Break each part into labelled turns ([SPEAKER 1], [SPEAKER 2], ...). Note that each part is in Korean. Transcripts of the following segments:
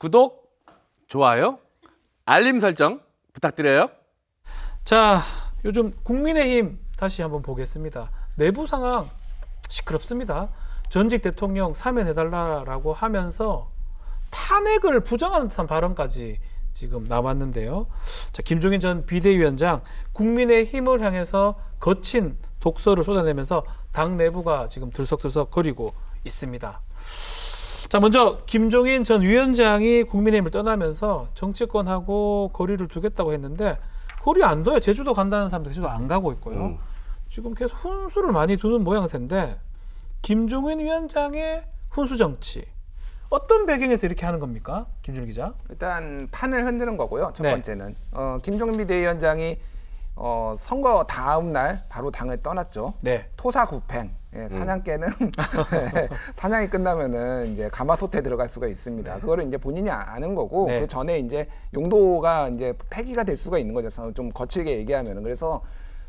[SPEAKER 1] 구독, 좋아요, 알림 설정 부탁드려요.
[SPEAKER 2] 자, 요즘 국민의힘 다시 한번 보겠습니다. 내부 상황 시끄럽습니다. 전직 대통령 사면해달라고 하면서 탄핵을 부정하는 듯한 발언까지 지금 나왔는데요. 자, 김종인 전 비대위원장 국민의힘을 향해서 거친 독서를 쏟아내면서 당 내부가 지금 들썩들썩거리고 있습니다. 자, 먼저 김종인 전 위원장이 국민의힘을 떠나면서 정치권하고 거리를 두겠다고 했는데 거리 안 둬요. 제주도 간다는 사람들 제주도 안 가고 있고요. 지금 계속 훈수를 많이 두는 모양새인데 김종인 위원장의 훈수 정치 어떤 배경에서 이렇게 하는 겁니까? 김준일 기자.
[SPEAKER 3] 일단 판을 흔드는 거고요. 첫
[SPEAKER 2] 네.
[SPEAKER 3] 번째는 김종인 비대위원장이 선거 다음 날 바로 당을 떠났죠.
[SPEAKER 2] 네.
[SPEAKER 3] 토사구팽. 예, 사냥개는 사냥이 끝나면은 이제 가마솥에 들어갈 수가 있습니다. 그거를 이제 본인이 아는 거고
[SPEAKER 2] 네.
[SPEAKER 3] 그 전에 이제 용도가 이제 폐기가 될 수가 있는 거죠. 좀 거칠게 얘기하면은. 그래서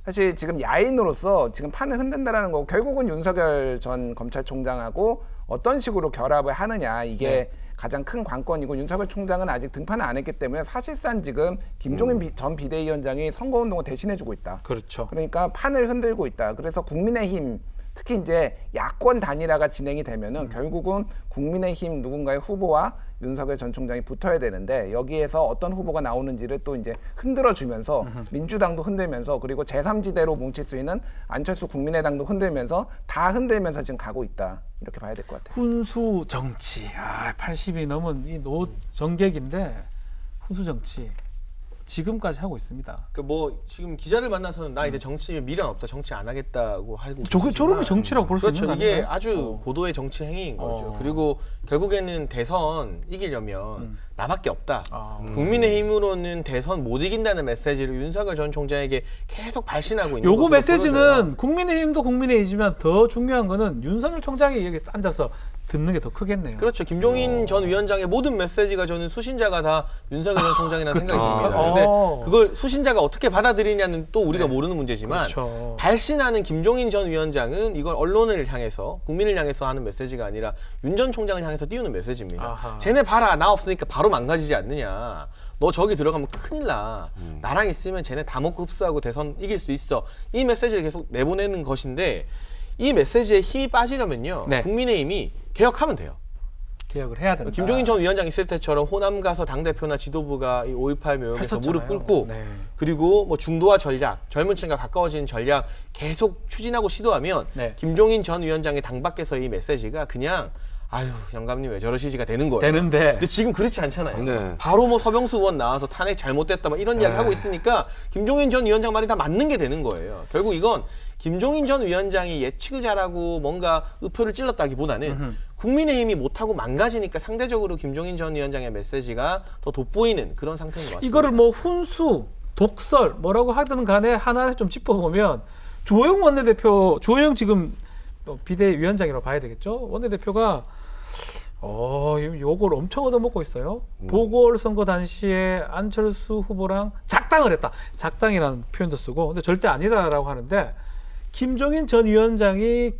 [SPEAKER 3] 사실 지금 야인으로서 지금 판을 흔든다라는 거고 결국은 윤석열 전 검찰총장하고 어떤 식으로 결합을 하느냐 이게
[SPEAKER 2] 네.
[SPEAKER 3] 가장 큰 관건이고 윤석열 총장은 아직 등판을 안 했기 때문에 사실상 지금 김종인 전 비대위원장이 선거운동을 대신해주고 있다.
[SPEAKER 2] 그렇죠.
[SPEAKER 3] 그러니까 판을 흔들고 있다. 그래서 국민의힘 특히 이제 야권 단일화가 진행이 되면은 결국은 국민의힘 누군가의 후보와 윤석열 전 총장이 붙어야 되는데 여기에서 어떤 후보가 나오는지를 또 이제 흔들어주면서 민주당도 흔들면서 그리고 제3지대로 뭉칠 수 있는 안철수 국민의당도 흔들면서 다 흔들면서 지금 가고 있다. 이렇게 봐야 될 것 같아요.
[SPEAKER 2] 훈수 정치. 80이 넘은 이 노정객인데 훈수 정치 지금까지 하고 있습니다.
[SPEAKER 4] 그 뭐 지금 기자를 만나서는 나 이제 정치 미련 없다, 정치 안 하겠다고 하고
[SPEAKER 2] 저런 게 정치라고 볼 수
[SPEAKER 4] 그렇죠.
[SPEAKER 2] 있는 거
[SPEAKER 4] 이게
[SPEAKER 2] 아닌가요?
[SPEAKER 4] 아주 고도의 정치 행위인 거죠.
[SPEAKER 2] 어.
[SPEAKER 4] 그리고 결국에는 대선 이기려면 나밖에 없다.
[SPEAKER 2] 아.
[SPEAKER 4] 국민의힘으로는 대선 못 이긴다는 메시지를 윤석열 전 총장에게 계속 발신하고 있는
[SPEAKER 2] 요거
[SPEAKER 4] 것으로
[SPEAKER 2] 메시지는
[SPEAKER 4] 보여져요.
[SPEAKER 2] 국민의힘도 국민의힘이지만 더 중요한 거는 윤석열 총장이 여기 앉아서 듣는 게 더 크겠네요.
[SPEAKER 4] 그렇죠. 김종인 전 위원장의 모든 메시지가 저는 수신자가 다 윤석열 전 총장이라는 생각이 듭니다. 근데 그걸 수신자가 어떻게 받아들이냐는 또 우리가 모르는 문제지만
[SPEAKER 2] 그렇죠.
[SPEAKER 4] 발신하는 김종인 전 위원장은 이걸 언론을 향해서 국민을 향해서 하는 메시지가 아니라 윤 전 총장을 향해서 띄우는 메시지입니다.
[SPEAKER 2] 아하.
[SPEAKER 4] 쟤네 봐라, 나 없으니까 바로 망가지지 않느냐. 너 저기 들어가면 큰일 나. 나랑 있으면 쟤네 다 먹고 흡수하고 대선 이길 수 있어. 이 메시지를 계속 내보내는 것인데 이 메시지에 힘이 빠지려면요.
[SPEAKER 2] 네.
[SPEAKER 4] 국민의힘이 개혁하면 돼요.
[SPEAKER 2] 개혁을 해야 된다.
[SPEAKER 4] 김종인 전 위원장 있을 때처럼 호남 가서 당대표나 지도부가 이 5.18 묘역에서 무릎
[SPEAKER 2] 했었잖아요.
[SPEAKER 4] 꿇고
[SPEAKER 2] 네.
[SPEAKER 4] 그리고 뭐 중도화 전략, 젊은 층과 가까워지는 전략 계속 추진하고 시도하면
[SPEAKER 2] 네.
[SPEAKER 4] 김종인 전 위원장의 당 밖에서 이 메시지가 그냥 아유 영감님 왜 저러시지가 되는 거예요.
[SPEAKER 2] 되는데
[SPEAKER 4] 근데 지금 그렇지 않잖아요.
[SPEAKER 1] 네.
[SPEAKER 4] 바로 뭐 서병수 의원 나와서 탄핵 잘못됐다 막 이런 이야기 하고 있으니까 김종인 전 위원장 말이 다 맞는 게 되는 거예요. 결국 이건 김종인 전 위원장이 예측을 잘하고 뭔가 의표를 찔렀다기보다는 국민의힘이 못하고 망가지니까 상대적으로 김종인 전 위원장의 메시지가 더 돋보이는 그런 상태인 것 같습니다.
[SPEAKER 2] 이거를 뭐 훈수, 독설 뭐라고 하든 간에 하나하나 좀 짚어보면 주호영 원내대표, 주호영 지금 비대위원장이라고 봐야 되겠죠? 원내대표가 요걸 엄청 얻어먹고 있어요. 보궐선거 당시에 안철수 후보랑 작당을 했다. 작당이라는 표현도 쓰고 근데 절대 아니라고 하는데 김종인 전 위원장이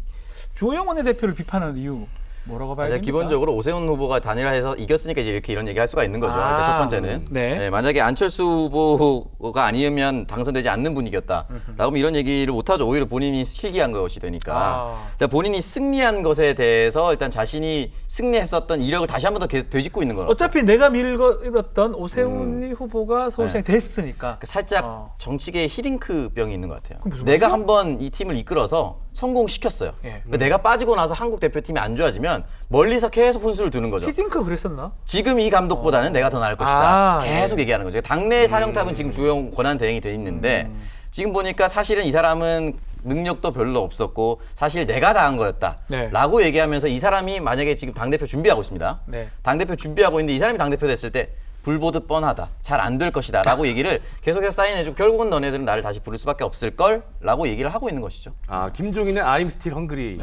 [SPEAKER 2] 주호영 원내대표를 비판하는 이유 뭐라고 봐야 됩니까?
[SPEAKER 5] 기본적으로 오세훈 후보가 단일화해서 이겼으니까 이제 이렇게 이런 얘기할 수가 있는 거죠. 일단 첫 번째는
[SPEAKER 2] 네.
[SPEAKER 5] 만약에 안철수 후보가 아니면 당선되지 않는 분위기였다라고 하면 이런 얘기를 못하죠. 오히려 본인이 실기한 것이 되니까. 일단 본인이 승리한 것에 대해서 일단 자신이 승리했었던 이력을 다시 한 번 더 계속 되짚고 있는 거죠.
[SPEAKER 2] 어차피 내가 밀었던 오세훈 후보가 서울시장이 됐으니까.
[SPEAKER 5] 살짝 정치계에 히딩크병이 있는 것 같아요.
[SPEAKER 2] 그럼 무슨
[SPEAKER 5] 내가
[SPEAKER 2] 말이죠?
[SPEAKER 5] 한번 이 팀을 이끌어서 성공시켰어요.
[SPEAKER 2] 예.
[SPEAKER 5] 그러니까 내가 빠지고 나서 한국 대표팀이 안 좋아지면 멀리서 계속 훈수를 두는 거죠.
[SPEAKER 2] 히딩크 그랬었나?
[SPEAKER 5] 지금 이 감독보다는 내가 더 나을 것이다.
[SPEAKER 2] 아,
[SPEAKER 5] 계속 얘기하는 거죠. 당내 사령탑은 지금 주호영 권한 대행이 돼 있는데 지금 보니까 사실은 이 사람은 능력도 별로 없었고 사실 내가 다 한 거였다.
[SPEAKER 2] 네.
[SPEAKER 5] 라고 얘기하면서 이 사람이 만약에 지금 당대표 준비하고 있습니다.
[SPEAKER 2] 네.
[SPEAKER 5] 당대표 준비하고 있는데 이 사람이 당대표 됐을 때 불보듯 뻔하다. 잘 안 될 것이다라고 얘기를 계속해서 사인해주고 결국은 너네들은 나를 다시 부를 수밖에 없을 걸라고 얘기를 하고 있는 것이죠.
[SPEAKER 1] 아, 김종인의 I'm still hungry.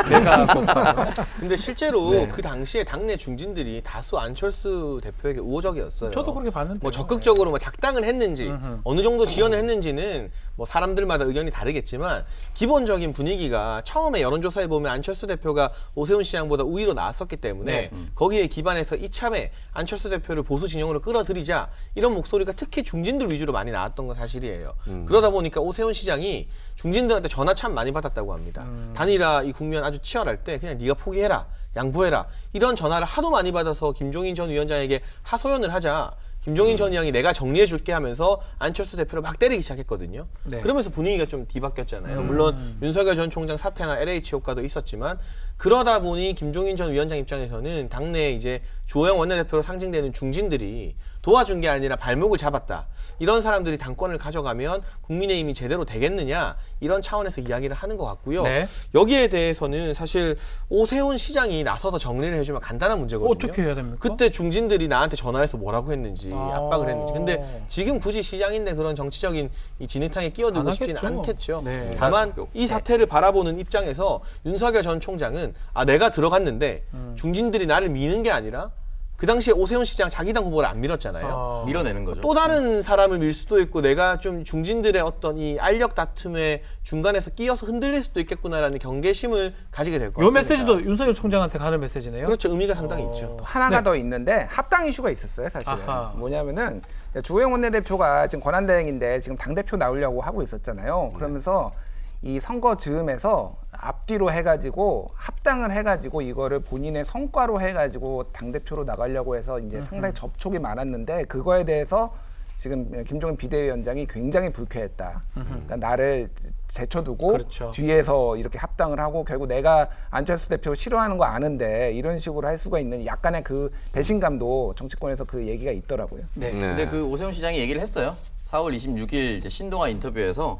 [SPEAKER 2] 내가 고파.
[SPEAKER 4] 근데 실제로 그 당시에 당내 중진들이 다수 안철수 대표에게 우호적이었어요.
[SPEAKER 2] 저도 그렇게 봤는데.
[SPEAKER 4] 뭐 적극적으로 뭐 작당을 했는지 어느 정도 지원을 했는지는 뭐 사람들마다 의견이 다르겠지만 기본적인 분위기가 처음에 여론조사에 보면 안철수 대표가 오세훈 시장보다 우위로 나왔었기 때문에 거기에 기반해서 이참에 안철수 대표를 보수 진영으로 끌어들이자 이런 목소리가 특히 중진들 위주로 많이 나왔던 건 사실이에요. 그러다 보니까 오세훈 시장이 중진들한테 전화 참 많이 받았다고 합니다. 단일화 이 국면 아주 치열할 때 그냥 네가 포기해라, 양보해라 이런 전화를 하도 많이 받아서 김종인 전 위원장에게 하소연을 하자 김종인 전 의원이 내가 정리해 줄게 하면서 안철수 대표를 막 때리기 시작했거든요.
[SPEAKER 2] 네.
[SPEAKER 4] 그러면서 분위기가 좀 뒤바뀌었잖아요. 물론 윤석열 전 총장 사퇴나 LH 효과도 있었지만 그러다 보니 김종인 전 위원장 입장에서는 당내 이제 주호영 원내대표로 상징되는 중진들이 도와준 게 아니라 발목을 잡았다. 이런 사람들이 당권을 가져가면 국민의힘이 제대로 되겠느냐 이런 차원에서 이야기를 하는 것 같고요.
[SPEAKER 2] 네.
[SPEAKER 4] 여기에 대해서는 사실 오세훈 시장이 나서서 정리를 해주면 간단한 문제거든요.
[SPEAKER 2] 어떻게 해야 됩니까?
[SPEAKER 4] 그때 중진들이 나한테 전화해서 뭐라고 했는지 압박을 했는지. 근데 지금 굳이 시장인데 그런 정치적인 이 진흙탕에 끼어들고
[SPEAKER 2] 안
[SPEAKER 4] 싶지는
[SPEAKER 2] 하겠죠.
[SPEAKER 4] 않겠죠.
[SPEAKER 2] 네.
[SPEAKER 4] 다만 이 사태를 바라보는 입장에서 윤석열 전 총장은 아 내가 들어갔는데 중진들이 나를 미는 게 아니라 그 당시에 오세훈 시장 자기 당 후보를 안 밀었잖아요.
[SPEAKER 5] 밀어내는 거죠.
[SPEAKER 4] 또 다른 사람을 밀 수도 있고 내가 좀 중진들의 어떤 이 알력 다툼의 중간에서 끼어서 흔들릴 수도 있겠구나라는 경계심을 가지게 될 것
[SPEAKER 2] 요
[SPEAKER 4] 같습니다.
[SPEAKER 2] 메시지도 윤석열 총장한테 가는 메시지네요.
[SPEAKER 4] 그렇죠. 의미가 상당히 있죠.
[SPEAKER 3] 하나가
[SPEAKER 2] 네.
[SPEAKER 3] 더 있는데 합당 이슈가 있었어요, 사실은.
[SPEAKER 2] 아하.
[SPEAKER 3] 뭐냐면은 주호영 원내대표가 지금 권한대행인데 지금 당대표 나오려고 하고 있었잖아요. 그러면서 이 선거 즈음에서 앞뒤로 해가지고 합당을 해가지고 이거를 본인의 성과로 해가지고 당대표로 나가려고 해서 이제 상당히 접촉이 많았는데 그거에 대해서 지금 김종인 비대위원장이 굉장히 불쾌했다. 그러니까 나를 제쳐두고
[SPEAKER 2] 그렇죠.
[SPEAKER 3] 뒤에서 이렇게 합당을 하고 결국 내가 안철수 대표 싫어하는 거 아는데 이런 식으로 할 수가 있는 약간의 그 배신감도 정치권에서 그 얘기가 있더라고요.
[SPEAKER 2] 네.
[SPEAKER 5] 근데 그 오세훈 시장이 얘기를 했어요. 4월 26일 이제 신동아 인터뷰에서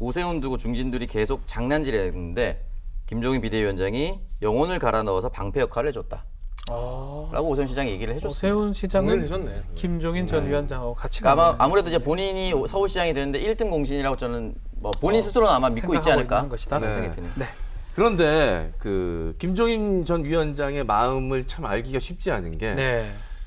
[SPEAKER 5] 오세훈 두고 중진들이 계속 장난질했는데 김종인 비대위원장이 영혼을 갈아 넣어서 방패 역할을 해줬다. 라고 오세훈 시장이 얘기를 해줬어요.
[SPEAKER 2] 오세훈 시장은
[SPEAKER 4] 정리를 해줬네.
[SPEAKER 2] 김종인 전 위원장하고 같이
[SPEAKER 5] 그러니까
[SPEAKER 2] 가는
[SPEAKER 5] 아무래도 이제 본인이 서울시장이 되는데 1등 공신이라고 저는 뭐 본인 스스로는 아마 믿고 있지
[SPEAKER 2] 생각하고
[SPEAKER 5] 않을까
[SPEAKER 2] 있는 것이다.
[SPEAKER 5] 그런
[SPEAKER 1] 네.
[SPEAKER 5] 생각이 드네요.
[SPEAKER 2] 네.
[SPEAKER 1] 그런데 그 김종인 전 위원장의 마음을 참 알기가 쉽지 않은 게
[SPEAKER 2] 네.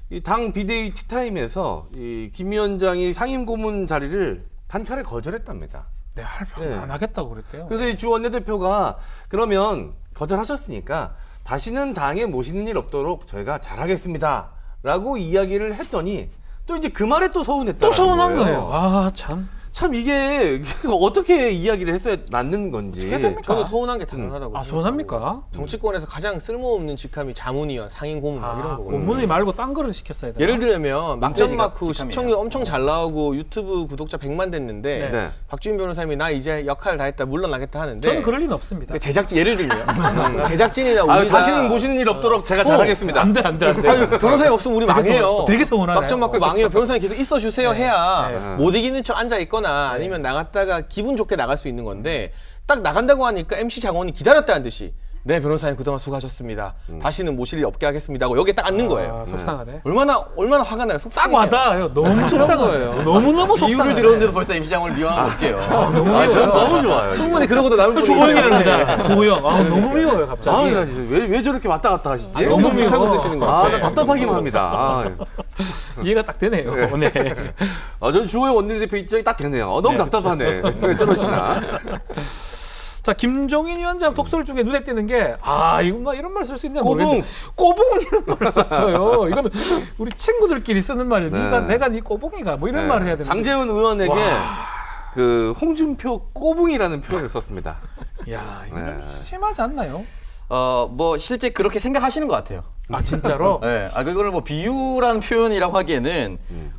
[SPEAKER 1] 이 당 비대위 티타임에서 이 김 위원장이 상임 고문 자리를 단칼에 거절했답니다.
[SPEAKER 2] 네,
[SPEAKER 1] 네.
[SPEAKER 2] 안 하겠다고 그랬대요.
[SPEAKER 1] 그래서 이 주 원내대표가 그러면 거절하셨으니까 다시는 당에 모시는 일 없도록 저희가 잘하겠습니다라고 이야기를 했더니 또 이제 그 말에 또 서운했다.
[SPEAKER 2] 또 서운한 거예요. 아,
[SPEAKER 1] 참 이게 어떻게 이야기를 했어야 맞는 건지.
[SPEAKER 2] 어떻게 됩니까?
[SPEAKER 4] 저는 서운한 게 당연하다고.
[SPEAKER 2] 아,
[SPEAKER 4] 생각하고.
[SPEAKER 2] 서운합니까?
[SPEAKER 4] 정치권에서 가장 쓸모없는 직함이 자문위원, 상임 고문 막 이런 거거든요.
[SPEAKER 2] 고문이 말고 딴 거를 시켰어야 되나?
[SPEAKER 4] 예를 들면 막전
[SPEAKER 5] 문제지가
[SPEAKER 4] 마크
[SPEAKER 5] 직함이에요.
[SPEAKER 4] 시청률 엄청 잘 나오고 유튜브 구독자 100만 됐는데
[SPEAKER 1] 네.
[SPEAKER 4] 박주인 변호사님이 나 이제 역할 다 했다 물러나겠다 하는데
[SPEAKER 2] 저는 그럴 리는 없습니다.
[SPEAKER 4] 그 제작진 예를 들면 제작진이나 우리가
[SPEAKER 1] 아유, 다시는 모시는 일 없도록 제가 잘하겠습니다.
[SPEAKER 2] 안 돼, 안 돼, 안 돼.
[SPEAKER 4] 아유, 변호사님 없으면 우리 망해요.
[SPEAKER 2] 되게 서운하네.
[SPEAKER 4] 막전 맞고 망해요. 변호사님 계속 있어 주세요 해야
[SPEAKER 1] 네.
[SPEAKER 4] 못 이기는 척 앉아 있거나 아니면 나갔다가 기분 좋게 나갈 수 있는 건데 딱 나간다고 하니까 MC 장원이 기다렸다는 듯이 네 변호사님 그동안 수고하셨습니다. 다시는 모실 일 없게 하겠습니다 하고 여기에 딱 앉는 거예요.
[SPEAKER 2] 아, 속상하네.
[SPEAKER 4] 얼마나 화가 나요.
[SPEAKER 2] 딱
[SPEAKER 4] 속상해요.
[SPEAKER 2] 와닿아요. 너무 속상해요.
[SPEAKER 4] 거예요.
[SPEAKER 2] 너무너무 속상해요.
[SPEAKER 5] 이유를 들었는데도 벌써 임시장을 미워하면 어떡해요.
[SPEAKER 1] 아, 저는 너무 좋아요.
[SPEAKER 4] 충분히 그러고도 남을
[SPEAKER 2] 조용히를 하자. 조용. 아, 너무 미워요, 갑자기.
[SPEAKER 1] 아, 나 진짜 왜 저렇게 왔다 갔다 하시지?
[SPEAKER 2] 너무
[SPEAKER 4] 비슷하고
[SPEAKER 2] 미워.
[SPEAKER 4] 쓰시는 거
[SPEAKER 1] 아,
[SPEAKER 4] 같아요.
[SPEAKER 1] 나 답답하기만 합니다. 아,
[SPEAKER 2] 이해가 딱 되네요. 네.
[SPEAKER 1] 저는 주호영 원내대표 입장이 딱 되네요. 너무 답답하네. 왜 저러시나?
[SPEAKER 2] 자, 김종인 위원장 독설 중에 눈에 띄는 게, 이거 뭐 이런 말 쓸 수 있냐
[SPEAKER 1] 꼬붕.
[SPEAKER 2] 모르겠는데, 꼬붕 이런 말을 썼어요. 이거는 우리 친구들끼리 쓰는 말이에요.
[SPEAKER 1] 네.
[SPEAKER 2] 내가 네 꼬붕이가 뭐 이런 말을 해야 되는데.
[SPEAKER 1] 장재훈 의원에게 그 홍준표 꼬붕이라는 표현을 썼습니다.
[SPEAKER 2] 야, 이거
[SPEAKER 1] 네.
[SPEAKER 2] 심하지 않나요?
[SPEAKER 5] 뭐 실제 그렇게 생각하시는 것 같아요.
[SPEAKER 2] 아, 진짜로?
[SPEAKER 5] 네, 그거를 뭐 비유라는 표현이라고 하기에는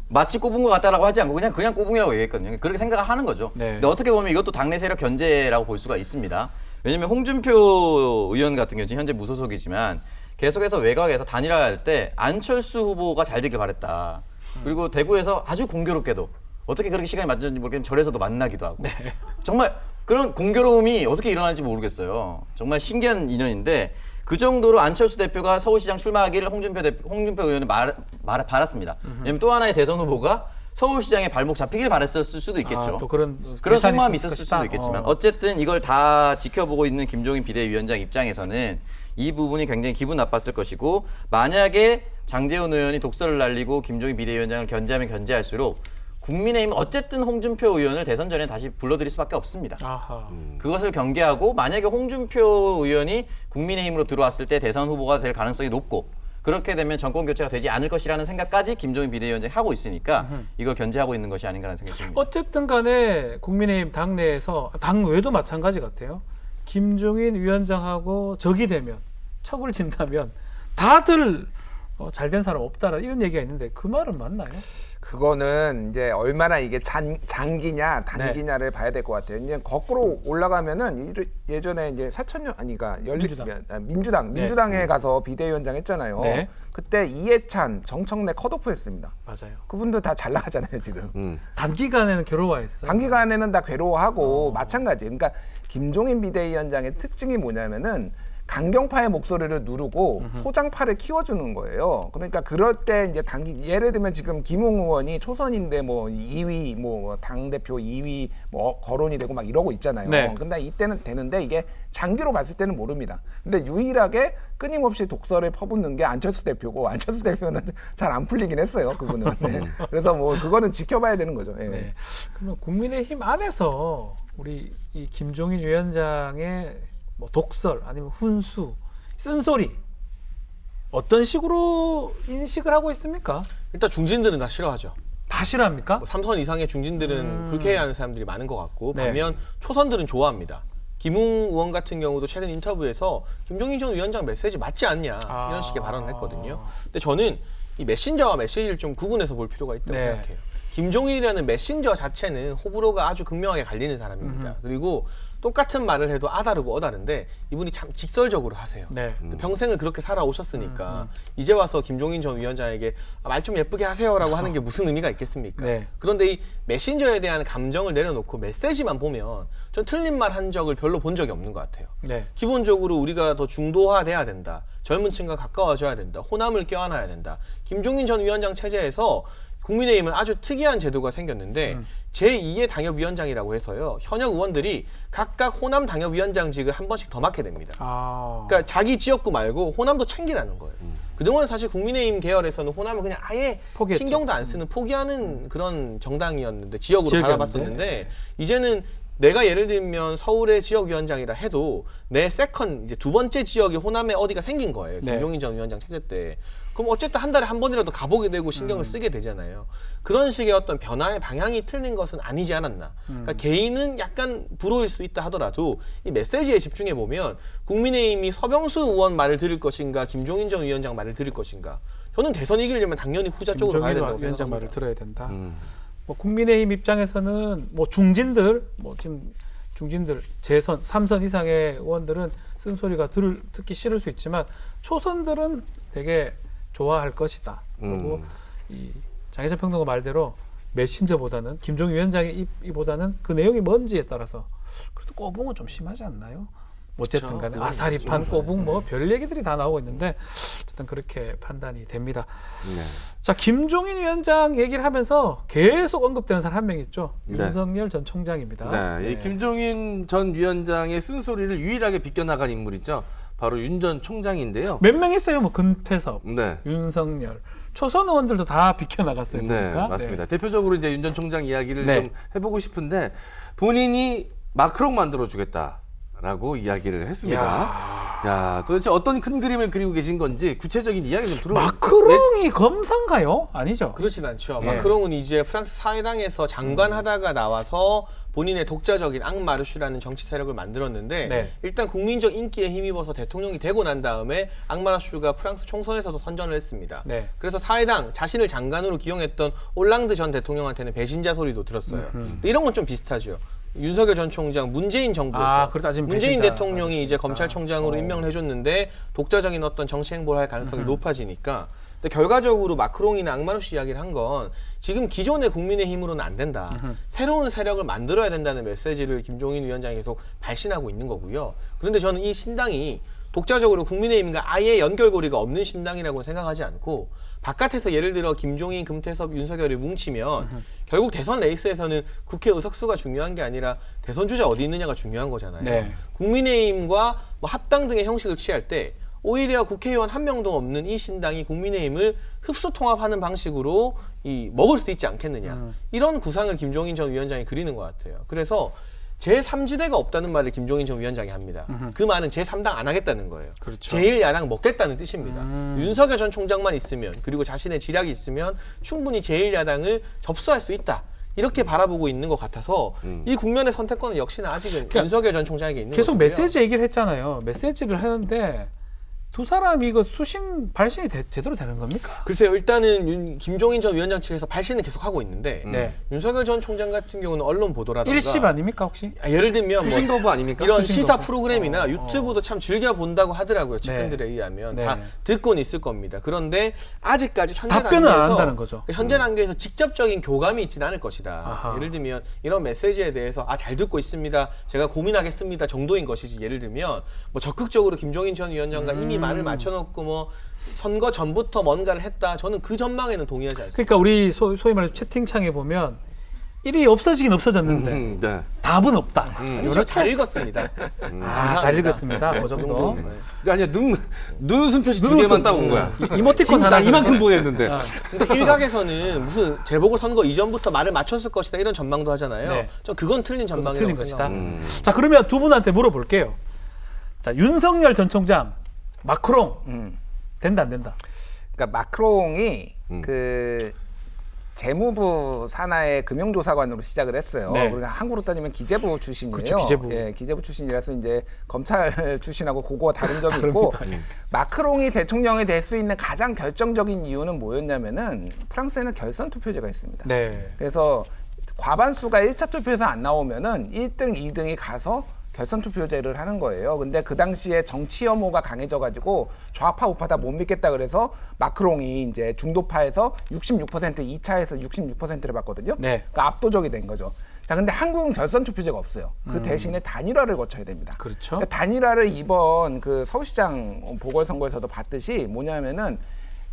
[SPEAKER 5] 마치 꼽은 것 같다라고 하지 않고 그냥 꼽음이라고 얘기했거든요. 그렇게 생각하는 거죠.
[SPEAKER 2] 네.
[SPEAKER 5] 근데 어떻게 보면 이것도 당내 세력 견제라고 볼 수가 있습니다. 왜냐면 홍준표 의원 같은 경우 지금 현재 무소속이지만 계속해서 외곽에서 단일화할 때 안철수 후보가 잘 되길 바랬다. 그리고 대구에서 아주 공교롭게도 어떻게 그렇게 시간이 맞는지 모르겠지만 절에서도 만나기도 하고 정말 그런 공교로움이 어떻게 일어날지 모르겠어요. 정말 신기한 인연인데 그 정도로 안철수 대표가 서울시장 출마하기를 홍준표 의원은 바랐습니다. 왜냐면 또 하나의 대선 후보가 서울시장에 발목 잡히길 바랬을 수도 있겠죠.
[SPEAKER 2] 또 그런
[SPEAKER 5] 속마음이
[SPEAKER 2] 있었을
[SPEAKER 5] 있었을
[SPEAKER 2] 것이다.
[SPEAKER 5] 수도 있겠지만 어쨌든 이걸 다 지켜보고 있는 김종인 비대위원장 입장에서는 이 부분이 굉장히 기분 나빴을 것이고 만약에 장제원 의원이 독설을 날리고 김종인 비대위원장을 견제하면 견제할수록 국민의힘은 어쨌든 홍준표 의원을 대선 전에 다시 불러들일 수밖에 없습니다.
[SPEAKER 2] 아하.
[SPEAKER 5] 그것을 경계하고 만약에 홍준표 의원이 국민의힘으로 들어왔을 때 대선 후보가 될 가능성이 높고 그렇게 되면 정권 교체가 되지 않을 것이라는 생각까지 김종인 비대위원장이 하고 있으니까 이걸 견제하고 있는 것이 아닌가라는 생각이 듭니다.
[SPEAKER 2] 어쨌든 간에 국민의힘 당내에서 당외도 마찬가지 같아요. 김종인 위원장하고 적이 되면 척을 진다면 다들 잘된 사람 없다라 이런 얘기가 있는데 그 말은 맞나요?
[SPEAKER 3] 그거는 이제 얼마나 이게 장기냐 단기냐를 봐야 될 것 같아요. 이제 거꾸로 올라가면은 예전에 이제 사천년 아니가 민주당에 가서 비대위원장 했잖아요.
[SPEAKER 2] 네.
[SPEAKER 3] 그때 이해찬, 정청래 컷오프했습니다.
[SPEAKER 2] 맞아요.
[SPEAKER 3] 그분들 다 잘 나가잖아요 지금.
[SPEAKER 2] 단기간에는 괴로워했어요.
[SPEAKER 3] 단기간에는 다 괴로워하고 마찬가지. 그러니까 김종인 비대위원장의 특징이 뭐냐면은 강경파의 목소리를 누르고 소장파를 키워주는 거예요. 그러니까 그럴 때 이제 예를 들면 지금 김웅 의원이 초선인데 뭐 2위 뭐 당대표 2위 뭐 거론이 되고 막 이러고 있잖아요.
[SPEAKER 2] 네.
[SPEAKER 3] 근데 이때는 되는데 이게 장기로 봤을 때는 모릅니다. 근데 유일하게 끊임없이 독설을 퍼붓는 게 안철수 대표고 안철수 대표는 잘 안 풀리긴 했어요. 그분은. 네. 그래서 뭐 그거는 지켜봐야 되는 거죠. 예.
[SPEAKER 2] 네. 그러면 국민의힘 안에서 우리 이 김종인 위원장의 뭐 독설 아니면 훈수, 쓴소리 어떤 식으로 인식을 하고 있습니까?
[SPEAKER 4] 일단 중진들은 다 싫어하죠.
[SPEAKER 2] 다 싫어합니까?
[SPEAKER 4] 뭐 3선 이상의 중진들은 불쾌해하는 사람들이 많은 것 같고
[SPEAKER 2] 네.
[SPEAKER 4] 반면 초선들은 좋아합니다. 김웅 의원 같은 경우도 최근 인터뷰에서 김종인 전 위원장 메시지 맞지 않냐 이런 식의 발언을 했거든요. 근데 저는 이 메신저와 메시지를 좀 구분해서 볼 필요가 있다고
[SPEAKER 2] 네.
[SPEAKER 4] 생각해요. 김종인이라는 메신저 자체는 호불호가 아주 극명하게 갈리는 사람입니다. 그리고 똑같은 말을 해도 아다르고 어다른데 이분이 참 직설적으로 하세요.
[SPEAKER 2] 네.
[SPEAKER 4] 평생을 그렇게 살아오셨으니까 이제 와서 김종인 전 위원장에게 말 좀 예쁘게 하세요라고 하는 게 무슨 의미가 있겠습니까?
[SPEAKER 2] 네.
[SPEAKER 4] 그런데 이 메신저에 대한 감정을 내려놓고 메시지만 보면 전 틀린 말 한 적을 별로 본 적이 없는 것 같아요.
[SPEAKER 2] 네.
[SPEAKER 4] 기본적으로 우리가 더 중도화돼야 된다. 젊은 층과 가까워져야 된다. 호남을 껴안아야 된다. 김종인 전 위원장 체제에서 국민의힘은 아주 특이한 제도가 생겼는데 제2의 당협위원장이라고 해서요. 현역 의원들이 각각 호남 당협위원장직을 한 번씩 더 맡게 됩니다. 그러니까 자기 지역구 말고 호남도 챙기라는 거예요. 그동안 사실 국민의힘 계열에서는 호남을 그냥 아예
[SPEAKER 2] 포기했죠.
[SPEAKER 4] 신경도 안 쓰는 포기하는 그런 정당이었는데 지역으로
[SPEAKER 2] 지역이었는데.
[SPEAKER 4] 바라봤었는데 이제는 내가 예를 들면 서울의 지역위원장이라 해도 내 세컨 이제 두 번째 지역이 호남에 어디가 생긴 거예요.
[SPEAKER 2] 네.
[SPEAKER 4] 김종인 전 위원장 체제 때. 그럼 어쨌든 한 달에 한 번이라도 가보게 되고 신경을 쓰게 되잖아요. 그런 식의 어떤 변화의 방향이 틀린 것은 아니지 않았나. 그러니까 개인은 약간 불호일 수 있다 하더라도 이 메시지에 집중해 보면 국민의힘이 서병수 의원 말을 들을 것인가, 김종인 전 위원장 말을 들을 것인가. 저는 대선 이기려면 당연히 후자 쪽으로 가야 된다고
[SPEAKER 2] 위원장
[SPEAKER 4] 생각합니다.
[SPEAKER 2] 말을 들어야 된다. 뭐 국민의힘 입장에서는 뭐 중진들, 뭐 지금 중진들 재선 3선 이상의 의원들은 쓴소리가 듣기 싫을 수 있지만 초선들은 되게 좋아할 것이다. 그리고 이 장혜찬 평론가 말대로 메신저보다는 김종인 위원장의 입보다는 그 내용이 뭔지에 따라서 그래도 꼬붕은 좀 심하지 않나요? 어쨌든 간에
[SPEAKER 4] 그건
[SPEAKER 2] 아사리판 꼬붕 뭐 별 얘기들이 다 나오고 있는데 어쨌든 그렇게 판단이 됩니다.
[SPEAKER 1] 네.
[SPEAKER 2] 자, 김종인 위원장 얘기를 하면서 계속 언급되는 사람 한 명 있죠.
[SPEAKER 1] 네.
[SPEAKER 2] 윤석열 전 총장입니다.
[SPEAKER 1] 네, 이 김종인 전 위원장의 쓴소리를 유일하게 비껴나간 인물이죠. 바로 윤 전 총장인데요.
[SPEAKER 2] 몇 명 있어요? 뭐 근태섭,
[SPEAKER 1] 네.
[SPEAKER 2] 윤석열, 초선 의원들도 다 비껴나갔어요.
[SPEAKER 1] 네,
[SPEAKER 2] 보니까.
[SPEAKER 1] 맞습니다. 대표적으로 이제 윤 전 총장 이야기를
[SPEAKER 2] 네.
[SPEAKER 1] 좀 해보고 싶은데 본인이 마크롱 만들어주겠다라고 이야기를 했습니다. 야, 도대체 어떤 큰 그림을 그리고 계신 건지 구체적인 이야기 좀 들어볼까요?
[SPEAKER 2] 마크롱이 검사인가요? 아니죠.
[SPEAKER 4] 그렇진 않죠.
[SPEAKER 1] 예.
[SPEAKER 4] 마크롱은 이제 프랑스 사회당에서 장관하다가 나와서 본인의 독자적인 앙마르슈라는 정치 세력을 만들었는데
[SPEAKER 2] 네.
[SPEAKER 4] 일단 국민적 인기에 힘입어서 대통령이 되고 난 다음에 앙마르슈가 프랑스 총선에서도 선전을 했습니다.
[SPEAKER 2] 네.
[SPEAKER 4] 그래서 사회당 자신을 장관으로 기용했던 올랑드 전 대통령한테는 배신자 소리도 들었어요. 이런 건 좀 비슷하죠. 윤석열 전 총장 문재인 정부에서
[SPEAKER 2] 그렇다, 지금
[SPEAKER 4] 문재인
[SPEAKER 2] 배신자
[SPEAKER 4] 대통령이 이제 검찰총장으로 임명을 해줬는데 독자적인 어떤 정치 행보를 할 가능성이 높아지니까 근데 결과적으로 마크롱이나 앙마르슈 이야기를 한 건 지금 기존의 국민의힘으로는 안 된다. 새로운 세력을 만들어야 된다는 메시지를 김종인 위원장이 계속 발신하고 있는 거고요. 그런데 저는 이 신당이 독자적으로 국민의힘과 아예 연결고리가 없는 신당이라고 생각하지 않고 바깥에서 예를 들어 김종인, 금태섭, 윤석열을 뭉치면 결국 대선 레이스에서는 국회 의석수가 중요한 게 아니라 대선 주자 어디 있느냐가 중요한 거잖아요.
[SPEAKER 2] 네.
[SPEAKER 4] 국민의힘과 뭐 합당 등의 형식을 취할 때 오히려 국회의원 한 명도 없는 이 신당이 국민의힘을 흡수 통합하는 방식으로 먹을 수 있지 않겠느냐. 이런 구상을 김종인 전 위원장이 그리는 것 같아요. 그래서 제3지대가 없다는 말을 김종인 전 위원장이 합니다. 그 말은 제3당 안 하겠다는 거예요.
[SPEAKER 2] 그렇죠.
[SPEAKER 4] 제1야당 먹겠다는 뜻입니다. 윤석열 전 총장만 있으면 그리고 자신의 지략이 있으면 충분히 제1야당을 접수할 수 있다. 이렇게 바라보고 있는 것 같아서 이 국면의 선택권은 역시나 아직은 윤석열 전 총장에게 있는
[SPEAKER 2] 계속
[SPEAKER 4] 것이고요.
[SPEAKER 2] 메시지 얘기를 했잖아요. 메시지를 하는데 두 사람이 이거 발신이 제대로 되는 겁니까?
[SPEAKER 4] 글쎄요. 일단은 김종인 전 위원장 측에서 발신은 계속 하고 있는데
[SPEAKER 2] 네.
[SPEAKER 4] 윤석열 전 총장 같은 경우는 언론 보도라든가
[SPEAKER 2] 일십 아닙니까 혹시?
[SPEAKER 4] 예를 들면
[SPEAKER 1] 수신 거부 아닙니까?
[SPEAKER 4] 이런
[SPEAKER 2] 수신
[SPEAKER 4] 시사
[SPEAKER 2] 거부.
[SPEAKER 4] 프로그램이나 유튜브도 참 즐겨 본다고 하더라고요. 측근들에 의하면
[SPEAKER 2] 네.
[SPEAKER 4] 다 듣고는 있을 겁니다. 그런데 아직까지 현재
[SPEAKER 2] 답변은 안
[SPEAKER 4] 단계에서
[SPEAKER 2] 한다는 거죠.
[SPEAKER 4] 현재 단계에서 직접적인 교감이 있지는 않을 것이다.
[SPEAKER 2] 아하.
[SPEAKER 4] 예를 들면 이런 메시지에 대해서 잘 듣고 있습니다. 제가 고민하겠습니다. 정도인 것이지. 예를 들면 뭐 적극적으로 김종인 전 위원장과 이미 말을 맞춰놓고 뭐 선거 전부터 뭔가를 했다. 저는 그 전망에는 동의하지 않습니다.
[SPEAKER 2] 그러니까 우리 소위 말해 채팅창에 보면 일이 없어지긴 없어졌는데
[SPEAKER 1] 네.
[SPEAKER 2] 답은 없다.
[SPEAKER 4] 아니죠. 잘 읽었습니다.
[SPEAKER 2] 잘 읽었습니다. 그 정도.
[SPEAKER 1] 아니야 눈웃음 표시 두 개만 딱 온 거야.
[SPEAKER 2] 이모티콘 하나
[SPEAKER 1] 이만큼 보냈는데.
[SPEAKER 4] 근데 일각에서는 무슨 재보궐선거 이전부터 말을 맞췄을 것이다 이런 전망도 하잖아요.
[SPEAKER 2] 네.
[SPEAKER 4] 저 그건 틀린 전망이라고
[SPEAKER 2] 틀린 것이다.
[SPEAKER 4] 생각합니다.
[SPEAKER 2] 자 그러면 두 분한테 물어볼게요. 자 윤석열 전 총장, 마크롱 된다 안 된다?
[SPEAKER 3] 그러니까 마크롱이 그 재무부 산하의 금융조사관으로 시작을 했어요.
[SPEAKER 2] 네.
[SPEAKER 3] 그러니까 한국으로 따지면 기재부 출신이에요.
[SPEAKER 2] 그렇죠, 기재부.
[SPEAKER 3] 예, 기재부 출신이라서 이제 검찰 출신하고 그거 다른 점이 있고 마크롱이 대통령이 될 수 있는 가장 결정적인 이유는 뭐였냐면은 프랑스에는 결선 투표제가 있습니다.
[SPEAKER 2] 네.
[SPEAKER 3] 그래서 과반수가 1차 투표에서 안 나오면은 1등, 2등이 가서 결선 투표제를 하는 거예요. 근데 그 당시에 정치 혐오가 강해져가지고 좌파 우파 다 못 믿겠다 그래서 마크롱이 이제 중도파에서 66% 2차에서 66%를 받거든요.
[SPEAKER 2] 네.
[SPEAKER 3] 그러니까 압도적이 된 거죠. 자, 근데 한국은 결선 투표제가 없어요. 그 대신에 단일화를 거쳐야 됩니다.
[SPEAKER 2] 그렇죠.
[SPEAKER 3] 그러니까 단일화를 이번 그 서울시장 보궐선거에서도 봤듯이 뭐냐면은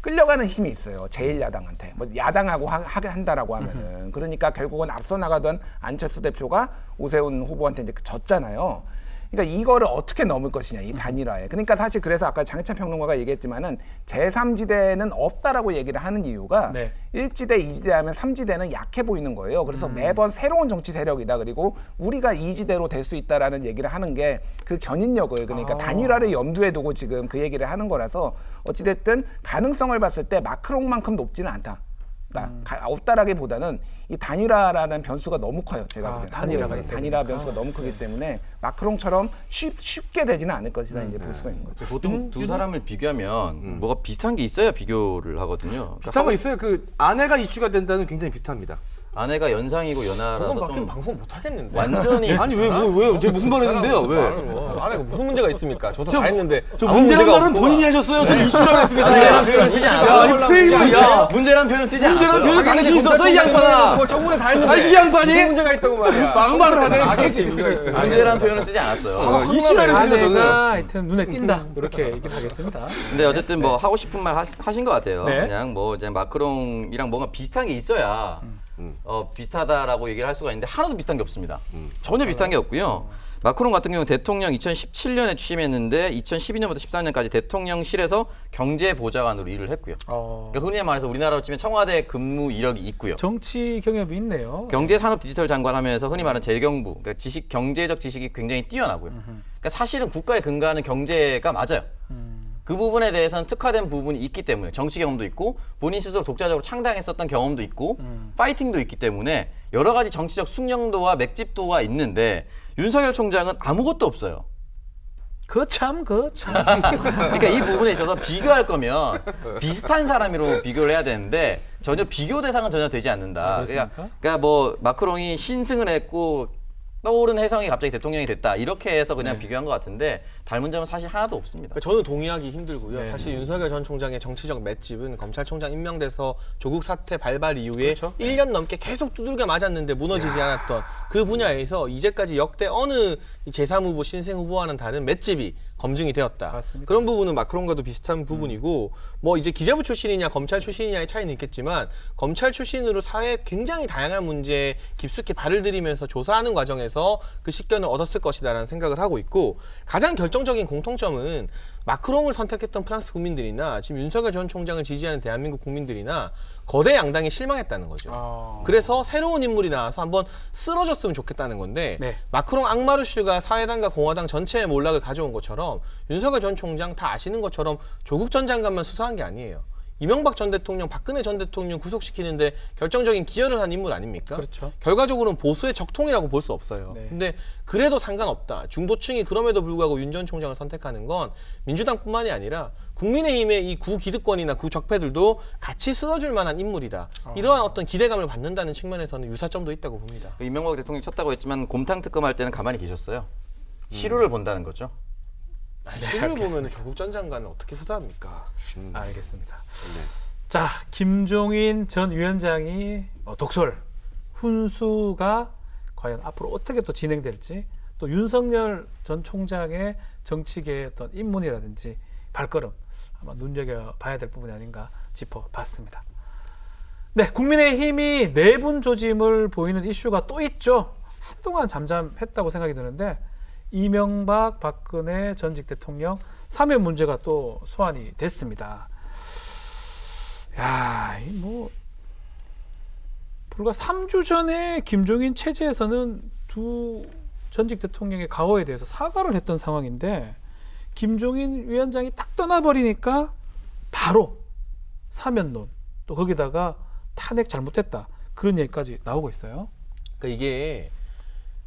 [SPEAKER 3] 끌려가는 힘이 있어요. 제1야당한테. 뭐 야당하고 하게 한다라고 하면은. 그러니까 결국은 앞서 나가던 안철수 대표가 오세훈 후보한테 이제 졌잖아요. 그러니까 이거를 어떻게 넘을 것이냐, 이 단일화에. 그러니까 사실 그래서 아까 장희찬 평론가가 얘기했지만은 제3지대는 없다라고 얘기를 하는 이유가
[SPEAKER 2] 네.
[SPEAKER 3] 1지대, 2지대 하면 3지대는 약해 보이는 거예요. 그래서 매번 새로운 정치 세력이다. 그리고 우리가 2지대로 될 수 있다라는 얘기를 하는 게 그 견인력을 그러니까 단일화를 염두에 두고 지금 그 얘기를 하는 거라서 어찌됐든 가능성을 봤을 때 마크롱만큼 높지는 않다. 그러니까 없다라기보다는 이 단일화라는 변수가 너무 커요. 제가 보기에는
[SPEAKER 2] 단일화가 있어요.
[SPEAKER 3] 단일화 변수가 너무 크기 때문에 마크롱처럼 쉽게 되지는 않을 것이다 이제 볼 수가 있는 거죠.
[SPEAKER 5] 보통 두 사람을 비교하면 뭐가 비슷한 게 있어야 비교를 하거든요.
[SPEAKER 1] 비슷한 거 있어요. 그 아내가 이슈가 된다는 굉장히 비슷합니다.
[SPEAKER 5] 아내가 연상이고 연하라서
[SPEAKER 4] 저건 바뀌면
[SPEAKER 5] 좀
[SPEAKER 4] 방송 못 하겠는데.
[SPEAKER 5] 완전히
[SPEAKER 1] 아니 왜 제가 무슨 말 했는데요? 왜?
[SPEAKER 4] 아내가 무슨 문제가 있습니까? 조사
[SPEAKER 1] 저-
[SPEAKER 4] 다 했는데.
[SPEAKER 1] 저
[SPEAKER 4] 아무
[SPEAKER 1] 문제란
[SPEAKER 4] 문제가
[SPEAKER 1] 말은
[SPEAKER 4] 없구만.
[SPEAKER 1] 본인이 하셨어요. 저는 이슈라고 했습니다.
[SPEAKER 5] 문제란 표현을 쓰지 않았어요.
[SPEAKER 1] 야, 이 프레임을 야.
[SPEAKER 5] 문제란 표현을 쓰지
[SPEAKER 1] 문제란
[SPEAKER 5] 않았어요.
[SPEAKER 1] 표현을 당신이 있어서 이 양반아.
[SPEAKER 4] 청문회 다 했는데.
[SPEAKER 1] 아니, 이 양반이?
[SPEAKER 4] 무슨 문제가 있다고 말이야.
[SPEAKER 1] 막말을 하네.
[SPEAKER 4] 알겠지, 문제가 있어.
[SPEAKER 5] 문제란 표현을 쓰지 않았어요.
[SPEAKER 1] 이슈라고 했습니다. 저는.
[SPEAKER 2] 아내가 하여튼 눈에 띈다. 이렇게 얘기를 하겠습니다.
[SPEAKER 5] 근데 어쨌든 뭐 하고 싶은 말 하신 것 같아요.
[SPEAKER 2] 네.
[SPEAKER 5] 그냥 뭐 이제 마크롱이랑 뭔가 비슷한 게 있어야 비슷하다라고 얘기를 할 수가 있는데 하나도 비슷한 게 없습니다. 전혀 비슷한 게 없고요. 마크롱 같은 경우는 대통령 2017년에 취임했는데 2012년부터 14년까지 대통령실에서 경제보좌관으로 일을 했고요. 그러니까 흔히 말해서 우리나라로 치면 청와대 근무 이력이 있고요.
[SPEAKER 2] 정치 경험이 있네요.
[SPEAKER 5] 경제산업 디지털 장관 하면서 흔히 말하는 재경부, 그러니까 경제적 지식이 굉장히 뛰어나고요. 그러니까 사실은 국가에 근거하는 경제가 맞아요. 그 부분에 대해서는 특화된 부분이 있기 때문에 정치 경험도 있고 본인 스스로 독자적으로 창당했었던 경험도 있고 파이팅도 있기 때문에 여러 가지 정치적 숙련도와 맥집도가 있는데 윤석열 총장은 아무것도 없어요.
[SPEAKER 2] 그참.
[SPEAKER 5] 그러니까 이 부분에 있어서 비교할 거면 비슷한 사람으로 비교를 해야 되는데 전혀 비교 대상은 전혀 되지 않는다. 그러니까 뭐 마크롱이 신승을 했고 떠오른 혜성이 갑자기 대통령이 됐다 이렇게 해서 그냥 비교한 것 같은데 닮은 점은 사실 하나도 없습니다.
[SPEAKER 4] 그러니까 저는 동의하기 힘들고요. 사실 윤석열 전 총장의 정치적 맷집은 검찰총장 임명돼서 조국 사태 발발 이후에 1년 넘게 계속 두들겨 맞았는데 무너지지 않았던 그 분야에서 이제까지 역대 어느 제3 후보, 신생 후보와는 다른 맷집이 검증이 되었다.
[SPEAKER 2] 맞습니다.
[SPEAKER 4] 그런 부분은 마크롱과도 비슷한 부분이고 뭐 이제 기재부 출신이냐 검찰 출신이냐의 차이는 있겠지만 검찰 출신으로 사회에 굉장히 다양한 문제에 깊숙이 발을 들이면서 조사하는 과정에서 그 식견을 얻었을 것이다라는 생각을 하고 있고 가장 결정적인 공통점은 마크롱을 선택했던 프랑스 국민들이나 지금 윤석열 전 총장을 지지하는 대한민국 국민들이나 거대 양당에 실망했다는 거죠. 그래서 새로운 인물이 나와서 한번 쓰러졌으면 좋겠다는 건데
[SPEAKER 2] 네.
[SPEAKER 4] 마크롱 악마르슈가 사회당과 공화당 전체의 몰락을 가져온 것처럼 윤석열 전 총장 다 아시는 것처럼 조국 전 장관만 수사한 게 아니에요. 이명박 전 대통령, 박근혜 전 대통령 구속시키는데 결정적인 기여를 한 인물 아닙니까?
[SPEAKER 2] 그렇죠.
[SPEAKER 4] 결과적으로는 보수의 적통이라고 볼 수 없어요.
[SPEAKER 2] 네.
[SPEAKER 4] 근데 그래도 상관없다. 중도층이 그럼에도 불구하고 윤 전 총장을 선택하는 건 민주당뿐만이 아니라 국민의힘의 이 구기득권이나 구적폐들도 같이 쓸어줄 만한 인물이다. 이러한 어떤 기대감을 받는다는 측면에서는 유사점도 있다고 봅니다.
[SPEAKER 5] 이명박 대통령이 쳤다고 했지만 곰탕 특검할 때는 가만히 계셨어요. 시류를 본다는 거죠.
[SPEAKER 4] 시를 보면 조국 전 장관은 어떻게 수사합니까?
[SPEAKER 2] 알겠습니다. 자, 김종인 전 위원장이 독설, 훈수가 과연 앞으로 어떻게 또 진행될지, 또 윤석열 전 총장의 정치계의 어떤 입문이라든지 발걸음 아마 눈여겨봐야 될 부분이 아닌가 짚어봤습니다. 네, 국민의힘이 내분 조짐을 보이는 이슈가 또 있죠. 한동안 잠잠했다고 생각이 드는데 이명박, 박근혜 전직 대통령 사면 문제가 또 소환이 됐습니다. 야, 뭐 불과 3주 전에 김종인 체제에서는 두 전직 대통령의 과거에 대해서 사과를 했던 상황인데 김종인 위원장이 딱 떠나버리니까 바로 사면론, 또 거기다가 탄핵 잘못했다, 그런 얘기까지 나오고 있어요.
[SPEAKER 4] 그러니까 이게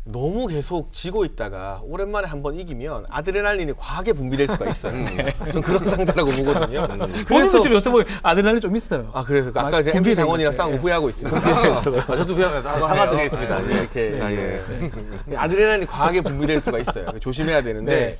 [SPEAKER 4] 너무 계속 지고 있다가 오랜만에 한번 이기면 아드레날린이 과하게 분비될 수가 있어요. 좀 그런 상태라고 보거든요.
[SPEAKER 2] 본인도 좀 여쭤보면 아드레날린 좀 있어요.
[SPEAKER 4] 아 그래서 아까
[SPEAKER 2] 막
[SPEAKER 4] 제가 MB 장원이랑
[SPEAKER 2] 분비되니까.
[SPEAKER 4] 싸운 거 후회하고 있습니다.
[SPEAKER 1] 저도 사과드리겠습니다.
[SPEAKER 4] 네, 이렇게 아드레날린이 과하게 분비될 수가 있어요. 조심해야 되는데
[SPEAKER 2] 네.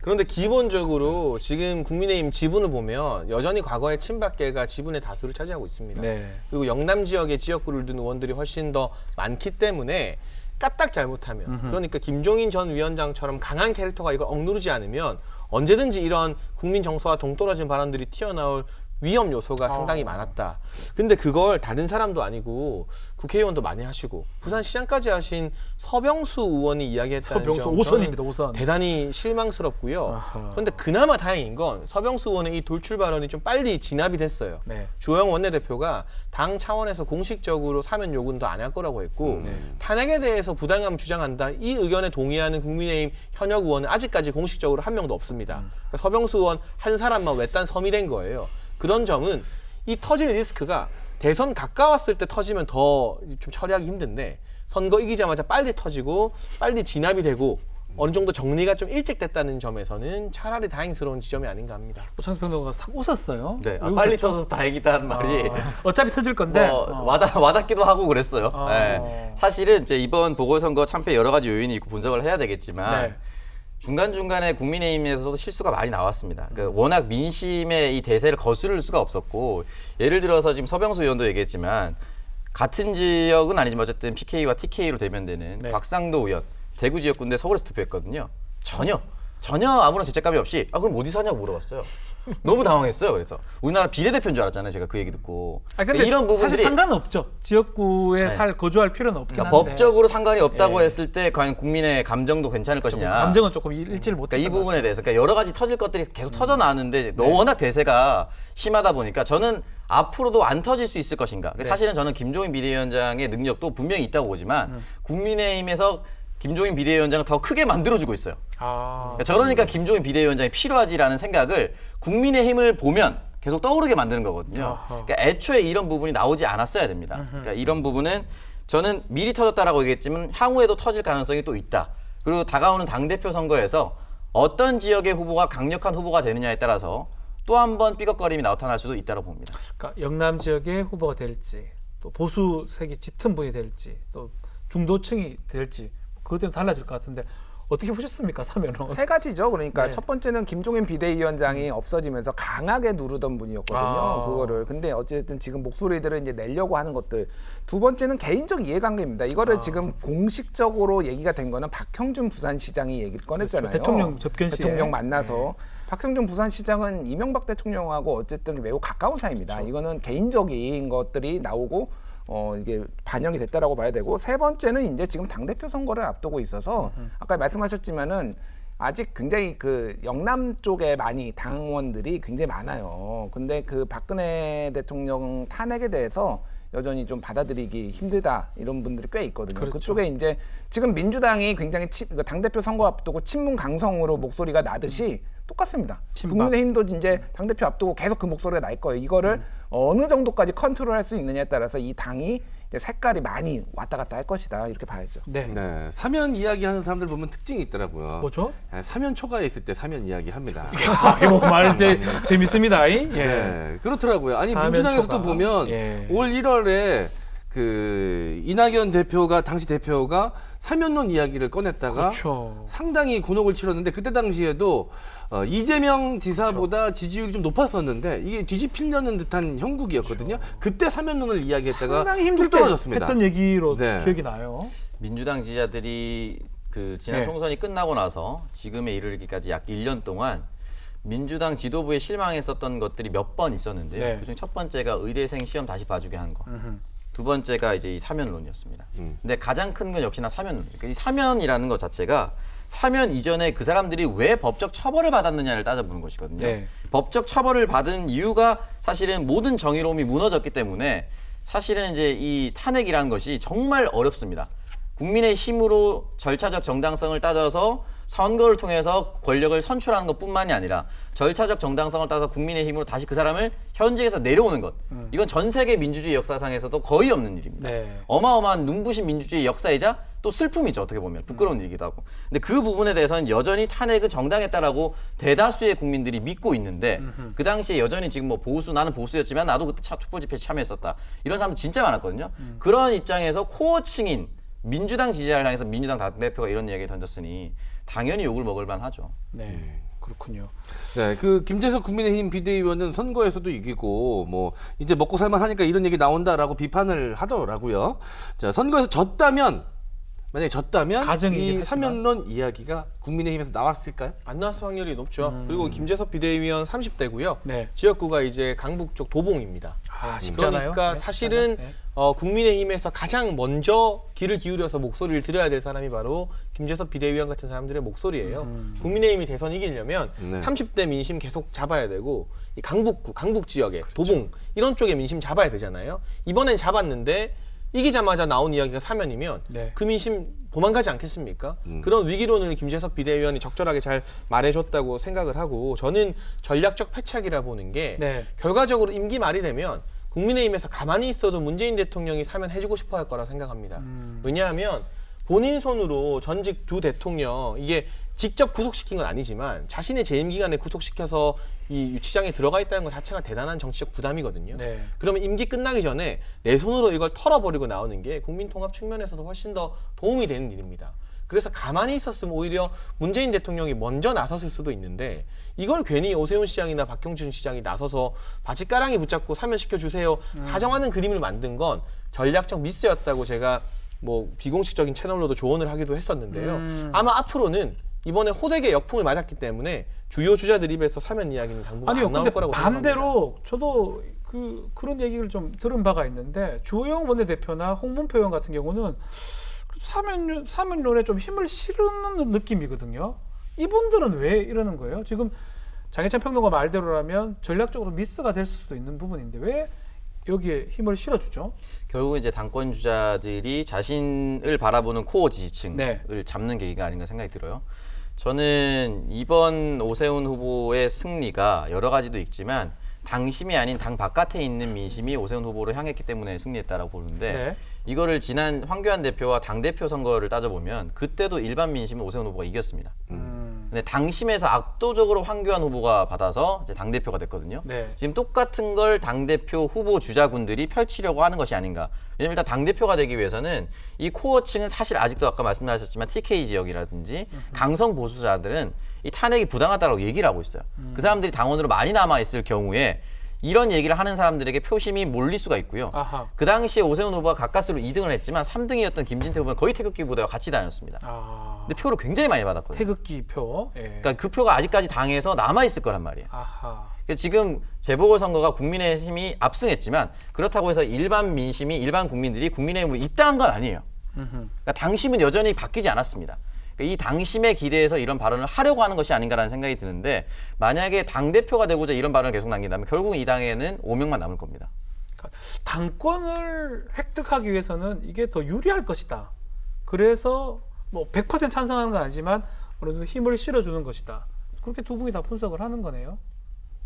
[SPEAKER 4] 그런데 기본적으로 지금 국민의힘 지분을 보면 여전히 과거의 친박계가 지분의 다수를 차지하고 있습니다.
[SPEAKER 2] 네.
[SPEAKER 4] 그리고 영남 지역의 지역구를 둔 의원들이 훨씬 더 많기 때문에 까딱 잘못하면 그러니까 김종인 전 위원장처럼 강한 캐릭터가 이걸 억누르지 않으면 언제든지 이런 국민 정서와 동떨어진 발언들이 튀어나올 위험 요소가 상당히 많았다. 근데 그걸 다른 사람도 아니고 국회의원도 많이 하시고 부산시장까지 하신 서병수 의원이 이야기했다는
[SPEAKER 2] 서병수
[SPEAKER 4] 점
[SPEAKER 2] 오선입니다,
[SPEAKER 4] 저는
[SPEAKER 2] 오선.
[SPEAKER 4] 대단히 실망스럽고요.
[SPEAKER 2] 아하.
[SPEAKER 4] 그런데 그나마 다행인 건 서병수 의원의 이 돌출 발언이 좀 빨리 진압이 됐어요.
[SPEAKER 2] 네.
[SPEAKER 4] 주호영 원내대표가 당 차원에서 공식적으로 사면 요구는 더 안 할 거라고 했고 탄핵에 대해서 부당함 주장한다, 이 의견에 동의하는 국민의힘 현역 의원은 아직까지 공식적으로 한 명도 없습니다. 그러니까 서병수 의원 한 사람만 외딴 섬이 된 거예요. 그런 점은 이 터질 리스크가 대선 가까웠을 때 터지면 더 좀 처리하기 힘든데 선거 이기자마자 빨리 터지고 빨리 진압이 되고 어느 정도 정리가 좀 일찍 됐다는 점에서는 차라리 다행스러운 지점이 아닌가 합니다.
[SPEAKER 2] 오창수 평론가가 싹 웃었어요.
[SPEAKER 5] 네,
[SPEAKER 2] 왜
[SPEAKER 5] 빨리
[SPEAKER 2] 웃었죠?
[SPEAKER 5] 터져서 다행이다는 말이
[SPEAKER 2] 어차피 터질 건데.
[SPEAKER 5] 뭐 와닿기도 하고 그랬어요.
[SPEAKER 2] 어.
[SPEAKER 5] 네. 사실은 이제 이번 보궐선거 참패 여러 가지 요인이 있고 분석을 해야 되겠지만
[SPEAKER 2] 네.
[SPEAKER 5] 중간중간에 국민의힘에서도 실수가 많이 나왔습니다. 그러니까 워낙 민심의 이 대세를 거스를 수가 없었고, 예를 들어서 지금 서병수 의원도 얘기했지만 같은 지역은 아니지만 어쨌든 PK와 TK로 대변되는
[SPEAKER 2] 네.
[SPEAKER 5] 곽상도 의원, 대구 지역구인데 서울에서 투표했거든요. 전혀 아무런 죄책감이 없이 그럼 어디서 하냐고 물어봤어요. 너무 당황했어요. 그래서 우리나라 비례대표인 줄 알았잖아요. 제가 그 얘기 듣고.
[SPEAKER 2] 근데
[SPEAKER 5] 이런 부분들이
[SPEAKER 2] 사실 상관은 없죠. 지역구에
[SPEAKER 5] 네.
[SPEAKER 2] 거주할 필요는 없긴
[SPEAKER 5] 그러니까
[SPEAKER 2] 한데.
[SPEAKER 5] 법적으로 상관이 없다고
[SPEAKER 2] 예.
[SPEAKER 5] 했을 때 과연 국민의 감정도 괜찮을 것이냐.
[SPEAKER 2] 감정은 조금 일치를 못했다.
[SPEAKER 5] 그러니까 이 부분에 대해서 여러 가지 터질 것들이 계속 터져 나왔는데 워낙 대세가 심하다 보니까 저는 앞으로도 안 터질 수 있을 것인가. 사실은 저는 김종인 비대위원장의 능력도 분명히 있다고 보지만 국민의힘에서 김종인 비대위원장을 더 크게 만들어주고 있어요. 저러니까 김종인 비대위원장이 필요하지라는 생각을 국민의힘을 보면 계속 떠오르게 만드는 거거든요. 그러니까 애초에 이런 부분이 나오지 않았어야 됩니다. 그러니까 이런 부분은 저는 미리 터졌다라고 얘기했지만 향후에도 터질 가능성이 또 있다. 그리고 다가오는 당대표 선거에서 어떤 지역의 후보가 강력한 후보가 되느냐에 따라서 또 한 번 삐걱거림이 나타날 수도 있다고 봅니다.
[SPEAKER 2] 그러니까 영남 지역의 후보가 될지, 또 보수색이 짙은 분이 될지, 또 중도층이 될지, 그것 때문에 달라질 것 같은데 어떻게 보셨습니까, 사면은?
[SPEAKER 3] 세 가지죠. 그러니까
[SPEAKER 2] 네.
[SPEAKER 3] 첫 번째는 김종인 비대위원장이 없어지면서 강하게 누르던 분이었거든요.
[SPEAKER 2] 아.
[SPEAKER 3] 그거를. 근데 어쨌든 지금 목소리들을 이제 내려고 하는 것들. 두 번째는 개인적 이해관계입니다. 이거를 지금 공식적으로 얘기가 된 거는 박형준 부산시장이 얘기를 꺼냈잖아요.
[SPEAKER 2] 그렇죠. 대통령 접견 시에.
[SPEAKER 3] 대통령 만나서. 박형준 부산시장은 이명박 대통령하고 어쨌든 매우 가까운 사이입니다. 이거는 개인적인 것들이 나오고 이게 반영이 됐다라고 봐야 되고, 세 번째는 이제 지금 당대표 선거를 앞두고 있어서 아까 말씀하셨지만은 아직 굉장히 그 영남 쪽에 많이 당원들이 굉장히 많아요. 근데 그 박근혜 대통령 탄핵에 대해서 여전히 좀 받아들이기 힘들다 이런 분들이 꽤 있거든요.
[SPEAKER 2] 그렇죠.
[SPEAKER 3] 그쪽에 이제 지금 민주당이 굉장히 당대표 선거 앞두고 친문 강성으로 목소리가 나듯이 똑같습니다.
[SPEAKER 2] 친박.
[SPEAKER 3] 국민의힘도 이제 당대표 앞두고 계속 그 목소리가 날 거예요. 이거를 어느 정도까지 컨트롤할 수 있느냐에 따라서 이 당이 이제 색깔이 많이 왔다 갔다 할 것이다 이렇게 봐야죠.
[SPEAKER 2] 네.
[SPEAKER 1] 네, 사면 이야기하는 사람들 보면 특징이 있더라고요.
[SPEAKER 2] 뭐죠?
[SPEAKER 1] 사면 초과에 있을 때 사면 이야기 합니다.
[SPEAKER 2] 이거 말 재밌습니다. 예.
[SPEAKER 1] 네, 그렇더라고요. 아니
[SPEAKER 2] 사면
[SPEAKER 1] 민주당에서도
[SPEAKER 2] 초과.
[SPEAKER 1] 보면
[SPEAKER 2] 예.
[SPEAKER 1] 올 1월에 그 이낙연 대표가 당시 대표가 사면론 이야기를 꺼냈다가
[SPEAKER 2] 그렇죠.
[SPEAKER 1] 상당히 곤혹을 치렀는데, 그때 당시에도 이재명 지사보다
[SPEAKER 2] 그렇죠.
[SPEAKER 1] 지지율이 좀 높았었는데 이게 뒤집히려는 듯한 형국이었거든요. 그때 사면론을 이야기했다가
[SPEAKER 2] 상당히 힘들
[SPEAKER 1] 뚝
[SPEAKER 2] 때
[SPEAKER 1] 떨어졌습니다.
[SPEAKER 2] 했던 얘기로
[SPEAKER 1] 네.
[SPEAKER 2] 기억이 나요.
[SPEAKER 5] 민주당 지지자들이 그 지난
[SPEAKER 2] 네.
[SPEAKER 5] 총선이 끝나고 나서 지금에 이르기까지 약 1년 동안 민주당 지도부에 실망했었던 것들이 몇 번 있었는데요.
[SPEAKER 2] 네.
[SPEAKER 5] 그중 첫 번째가 의대생 시험 다시 봐주게 한 거. 두 번째가 이제 이 사면론이었습니다. 근데 가장 큰 건 역시나 사면론이에요. 이 사면이라는 것 자체가 사면 이전에 그 사람들이 왜 법적 처벌을 받았느냐를 따져보는 것이거든요.
[SPEAKER 2] 네.
[SPEAKER 5] 법적 처벌을 받은 이유가 사실은 모든 정의로움이 무너졌기 때문에 사실은 이제 이 탄핵이라는 것이 정말 어렵습니다. 국민의 힘으로 절차적 정당성을 따져서 선거를 통해서 권력을 선출하는 것뿐만이 아니라 절차적 정당성을 따서 국민의 힘으로 다시 그 사람을 현직에서 내려오는 것. 이건 전 세계 민주주의 역사상에서도 거의 없는 일입니다.
[SPEAKER 2] 네.
[SPEAKER 5] 어마어마한 눈부신 민주주의 역사이자 또 슬픔이죠. 어떻게 보면 부끄러운 일이기도 하고. 근데 그 부분에 대해서는 여전히 탄핵은 정당했다라고 대다수의 국민들이 믿고 있는데, 그 당시에 여전히 지금 뭐 보수, 나는 보수였지만 나도 그때 촛불 집회에 참여했었다, 이런 사람들 진짜 많았거든요. 그런 입장에서 코어층인 민주당 지지자를 향해서 민주당 당대표가 이런 이야기를 던졌으니 당연히 욕을 먹을 만하죠.
[SPEAKER 2] 네. 그렇군요.
[SPEAKER 1] 네, 그 김재석 국민의힘 비대위원은 선거에서도 이기고 뭐 이제 먹고 살만하니까 이런 얘기 나온다라고 비판을 하더라고요. 자, 선거에서 만약에 졌다면
[SPEAKER 2] 가정이긴
[SPEAKER 1] 이
[SPEAKER 2] 하지만.
[SPEAKER 1] 사면론 이야기가 국민의힘에서 나왔을까요?
[SPEAKER 4] 안 나왔을 확률이 높죠. 그리고 김재섭 비대위원 30대고요.
[SPEAKER 2] 네.
[SPEAKER 4] 지역구가 이제 강북 쪽 도봉입니다.
[SPEAKER 2] 쉽지 않아요.
[SPEAKER 4] 그러니까
[SPEAKER 2] 네,
[SPEAKER 4] 사실은
[SPEAKER 2] 쉽지 않아요.
[SPEAKER 4] 국민의힘에서 가장 먼저 귀를 기울여서 목소리를 들어야 될 사람이 바로 김재섭 비대위원 같은 사람들의 목소리예요. 국민의힘이 대선 이기려면
[SPEAKER 1] 네.
[SPEAKER 4] 30대 민심 계속 잡아야 되고, 이 강북구, 강북 지역에 도봉 이런 쪽에 민심 잡아야 되잖아요. 이번엔 잡았는데 이기자마자 나온 이야기가 사면이면
[SPEAKER 2] 네.
[SPEAKER 4] 그 민심 도망가지 않겠습니까? 그런 위기론을 김재섭 비대위원이 적절하게 잘 말해줬다고 생각을 하고, 저는 전략적 패착이라 보는 게
[SPEAKER 2] 네.
[SPEAKER 4] 결과적으로 임기 말이 되면 국민의힘에서 가만히 있어도 문재인 대통령이 사면해주고 싶어 할 거라 생각합니다. 왜냐하면 본인 손으로 전직 두 대통령, 이게 직접 구속시킨 건 아니지만 자신의 재임 기간에 구속시켜서 이 유치장에 들어가 있다는 것 자체가 대단한 정치적 부담이거든요.
[SPEAKER 2] 네.
[SPEAKER 4] 그러면 임기 끝나기 전에 내 손으로 이걸 털어버리고 나오는 게 국민 통합 측면에서도 훨씬 더 도움이 되는 일입니다. 그래서 가만히 있었으면 오히려 문재인 대통령이 먼저 나섰을 수도 있는데, 이걸 괜히 오세훈 시장이나 박형준 시장이 나서서 바지가랑이 붙잡고 사면시켜 주세요 사정하는 그림을 만든 건 전략적 미스였다고 제가 뭐 비공식적인 채널로도 조언을 하기도 했었는데요. 아마 앞으로는 이번에 호되게 역풍을 맞았기 때문에 주요 주자들 입에서 사면 이야기는 당분간
[SPEAKER 2] 아니요,
[SPEAKER 4] 안 나올
[SPEAKER 2] 근데
[SPEAKER 4] 거라고 생각합니다.
[SPEAKER 2] 반대로 저도 그런 얘기를 좀 들은 바가 있는데, 주호영 원내대표나 홍문표 의원 같은 경우는 사면론에 좀 힘을 실는 느낌이거든요. 이분들은 왜 이러는 거예요? 지금 장혜찬 평론가 말대로라면 전략적으로 미스가 될 수도 있는 부분인데 왜 여기에 힘을 실어주죠?
[SPEAKER 5] 결국 이제 당권 주자들이 자신을 바라보는 코어 지지층을
[SPEAKER 2] 네.
[SPEAKER 5] 잡는 계기가 아닌가 생각이 들어요. 저는 이번 오세훈 후보의 승리가 여러 가지도 있지만 당심이 아닌 당 바깥에 있는 민심이 오세훈 후보를 향했기 때문에 승리했다라고 보는데,
[SPEAKER 2] 네.
[SPEAKER 5] 이거를 지난 황교안 대표와 당대표 선거를 따져보면 그때도 일반 민심은 오세훈 후보가 이겼습니다. 근데 당심에서 압도적으로 황교안 후보가 받아서 이제 당대표가 됐거든요.
[SPEAKER 2] 네.
[SPEAKER 5] 지금 똑같은 걸 당대표 후보 주자군들이 펼치려고 하는 것이 아닌가. 왜냐면 일단 당대표가 되기 위해서는 이 코어층은 사실 아직도 아까 말씀하셨지만 TK 지역이라든지 강성 보수자들은 이 탄핵이 부당하다고 얘기를 하고 있어요. 그 사람들이 당원으로 많이 남아있을 경우에 이런 얘기를 하는 사람들에게 표심이 몰릴 수가 있고요.
[SPEAKER 2] 아하.
[SPEAKER 5] 그 당시에 오세훈 후보가 가까스로 2등을 했지만 3등이었던 김진태 후보는 거의 태극기 부대와 같이 다녔습니다.
[SPEAKER 2] 아,
[SPEAKER 5] 근데 표를 굉장히 많이 받았거든요.
[SPEAKER 2] 태극기 표. 예.
[SPEAKER 5] 그러니까 그 표가 아직까지 당에서 남아있을 거란 말이에요.
[SPEAKER 2] 아하.
[SPEAKER 5] 그러니까 지금 재보궐선거가 국민의힘이 압승했지만 그렇다고 해서 일반 민심이 일반 국민들이 국민의힘으로 입당한 건 아니에요. 그러니까 당심은 여전히 바뀌지 않았습니다. 그러니까 이 당심에 기대해서 이런 발언을 하려고 하는 것이 아닌가라는 생각이 드는데 만약에 당대표가 되고자 이런 발언을 계속 남긴다면 결국 이 당에는 5명만 남을 겁니다.
[SPEAKER 2] 그러니까 당권을 획득하기 위해서는 이게 더 유리할 것이다. 그래서 뭐 100% 찬성하는 건 아니지만 어느 정도 힘을 실어주는 것이다. 그렇게 두 분이 다 분석을 하는 거네요.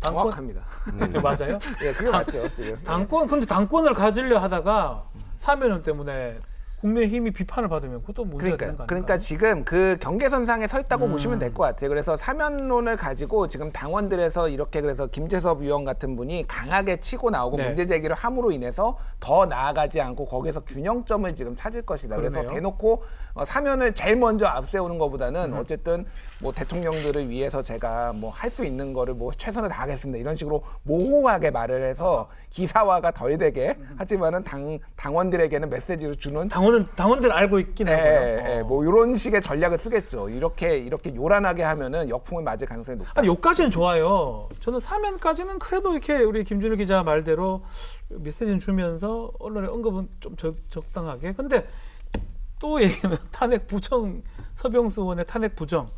[SPEAKER 3] 정확합니다.
[SPEAKER 2] 네, 맞아요.
[SPEAKER 3] 예, 그게 맞죠 지금.
[SPEAKER 2] 근데 당권을 가지려 하다가 사면론 때문에 국민의힘이 비판을 받으면 그것도 문제가 되는 거 아닌가?
[SPEAKER 3] 그러니까 지금 그 경계선상에 서 있다고 보시면 될 것 같아요. 그래서 사면론을 가지고 지금 당원들에서 이렇게 그래서 김재섭 의원 같은 분이 강하게 치고 나오고
[SPEAKER 2] 네.
[SPEAKER 3] 문제 제기를 함으로 인해서 더 나아가지 않고 거기서 균형점을 지금 찾을 것이다. 그래서
[SPEAKER 2] 그러네요.
[SPEAKER 3] 대놓고 사면을 제일 먼저 앞세우는 것보다는 어쨌든 뭐 대통령들을 위해서 제가 뭐 할 수 있는 거를 뭐 최선을 다하겠습니다. 이런 식으로 모호하게 말을 해서 기사화가 덜 되게 하지만은 당원들에게는 메시지를 주는
[SPEAKER 2] 당원들 알고 있긴 하고요.
[SPEAKER 3] 예, 뭐 이런 식의 전략을 쓰겠죠. 이렇게 요란하게 하면은 역풍을 맞을 가능성이 높다.
[SPEAKER 2] 아니, 여기까지는 좋아요. 저는 사면까지는 그래도 이렇게 우리 김준일 기자 말대로 메시지는 주면서 언론의 언급은 좀 적당하게. 근데 또 얘기는 탄핵 부정, 서병수 의원의 탄핵 부정.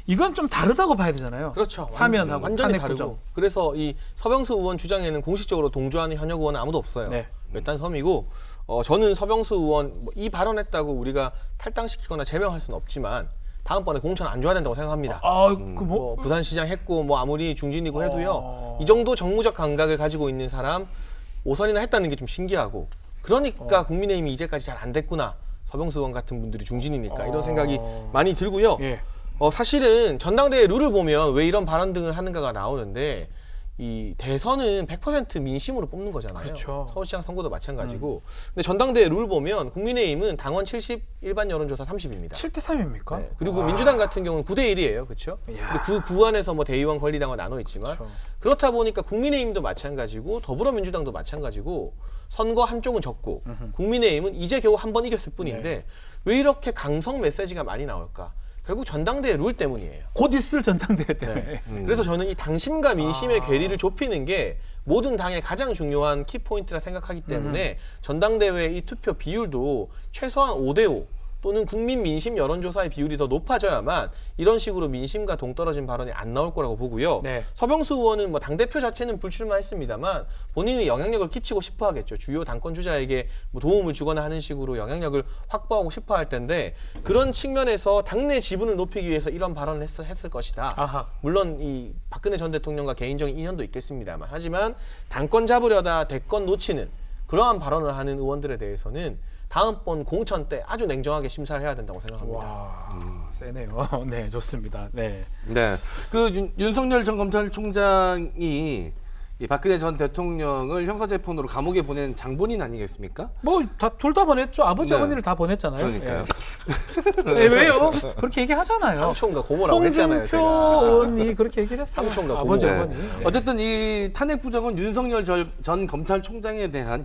[SPEAKER 2] 이건 좀 다르다고 봐야 되잖아요.
[SPEAKER 4] 그렇죠.
[SPEAKER 2] 사면하고
[SPEAKER 4] 완전히
[SPEAKER 2] 탄핵
[SPEAKER 4] 다르고.
[SPEAKER 2] 부정.
[SPEAKER 4] 그래서 이 서병수 의원 주장에는 공식적으로 동조하는 현역 의원은 아무도 없어요.
[SPEAKER 2] 네.
[SPEAKER 4] 일단 섬이고 저는 서병수 의원 이 발언했다고 우리가 탈당시키거나 제명할 수는 없지만 다음번에 공천 안 줘야 된다고 생각합니다.
[SPEAKER 2] 뭐
[SPEAKER 4] 부산시장 했고 뭐 아무리 중진이고 해도요. 이 정도 정무적 감각을 가지고 있는 사람 5선이나 했다는 게 좀 신기하고 그러니까 국민의힘이 이제까지 잘 안 됐구나. 서병수 의원 같은 분들이 중진이니까 이런 생각이 많이 들고요.
[SPEAKER 2] 예.
[SPEAKER 4] 사실은 전당대회 룰을 보면 왜 이런 발언 등을 하는가가 나오는데 이 대선은 100% 민심으로 뽑는 거잖아요.
[SPEAKER 2] 그렇죠.
[SPEAKER 4] 서울시장 선거도 마찬가지고. 근데 전당대회 룰 보면 국민의힘은 당원 70, 일반 여론조사 30입니다.
[SPEAKER 2] 7대 3입니까?
[SPEAKER 4] 네. 그리고 민주당 같은 경우는 9대 1이에요. 그렇죠? 근데 그 구안에서 뭐 대의원 권리당은 나눠 있지만
[SPEAKER 2] 그렇죠.
[SPEAKER 4] 그렇다 보니까 국민의힘도 마찬가지고 더불어민주당도 마찬가지고 선거 한쪽은 졌고 국민의힘은 이제 겨우 한 번 이겼을 뿐인데 왜 이렇게 강성 메시지가 많이 나올까? 결국 전당대회 룰 때문이에요.
[SPEAKER 2] 곧 있을 전당대회 때문에.
[SPEAKER 4] 네. 그래서 저는 이 당심과 민심의 괴리를 좁히는 게 모든 당의 가장 중요한 키포인트라 생각하기 때문에 전당대회 이 투표 비율도 최소한 5대5 또는 국민 민심 여론조사의 비율이 더 높아져야만 이런 식으로 민심과 동떨어진 발언이 안 나올 거라고 보고요.
[SPEAKER 2] 네.
[SPEAKER 4] 서병수 의원은 뭐 당대표 자체는 불출마했습니다만 본인이 영향력을 끼치고 싶어 하겠죠. 주요 당권 주자에게 뭐 도움을 주거나 하는 식으로 영향력을 확보하고 싶어 할 텐데 그런 측면에서 당내 지분을 높이기 위해서 이런 발언을 했을 것이다.
[SPEAKER 2] 아하.
[SPEAKER 4] 물론 이 박근혜 전 대통령과 개인적인 인연도 있겠습니다만 하지만 당권 잡으려다 대권 놓치는 그러한 발언을 하는 의원들에 대해서는 다음번 공천 때 아주 냉정하게 심사를 해야 된다고 생각합니다.
[SPEAKER 2] 와, 세네요. 네, 좋습니다. 네.
[SPEAKER 1] 네. 그 윤석열 전 검찰총장이 이 박근혜 전 대통령을 형사재판으로 감옥에 보낸 장본인 아니겠습니까?
[SPEAKER 2] 뭐 둘 다 보냈죠. 아버지
[SPEAKER 1] 네.
[SPEAKER 2] 어머니를 다 보냈잖아요.
[SPEAKER 1] 그러니까요.
[SPEAKER 2] 예. 네, 왜요? 그렇게 얘기하잖아요.
[SPEAKER 4] 삼촌과 고모라고 했잖아요.
[SPEAKER 2] 홍준표
[SPEAKER 4] 제가.
[SPEAKER 2] 의원이 그렇게 얘기를 했어요.
[SPEAKER 4] 삼촌과
[SPEAKER 2] 아버지
[SPEAKER 4] 고모.
[SPEAKER 2] 어머니. 네.
[SPEAKER 1] 어쨌든 이 탄핵 부정은 윤석열 전 검찰총장에 대한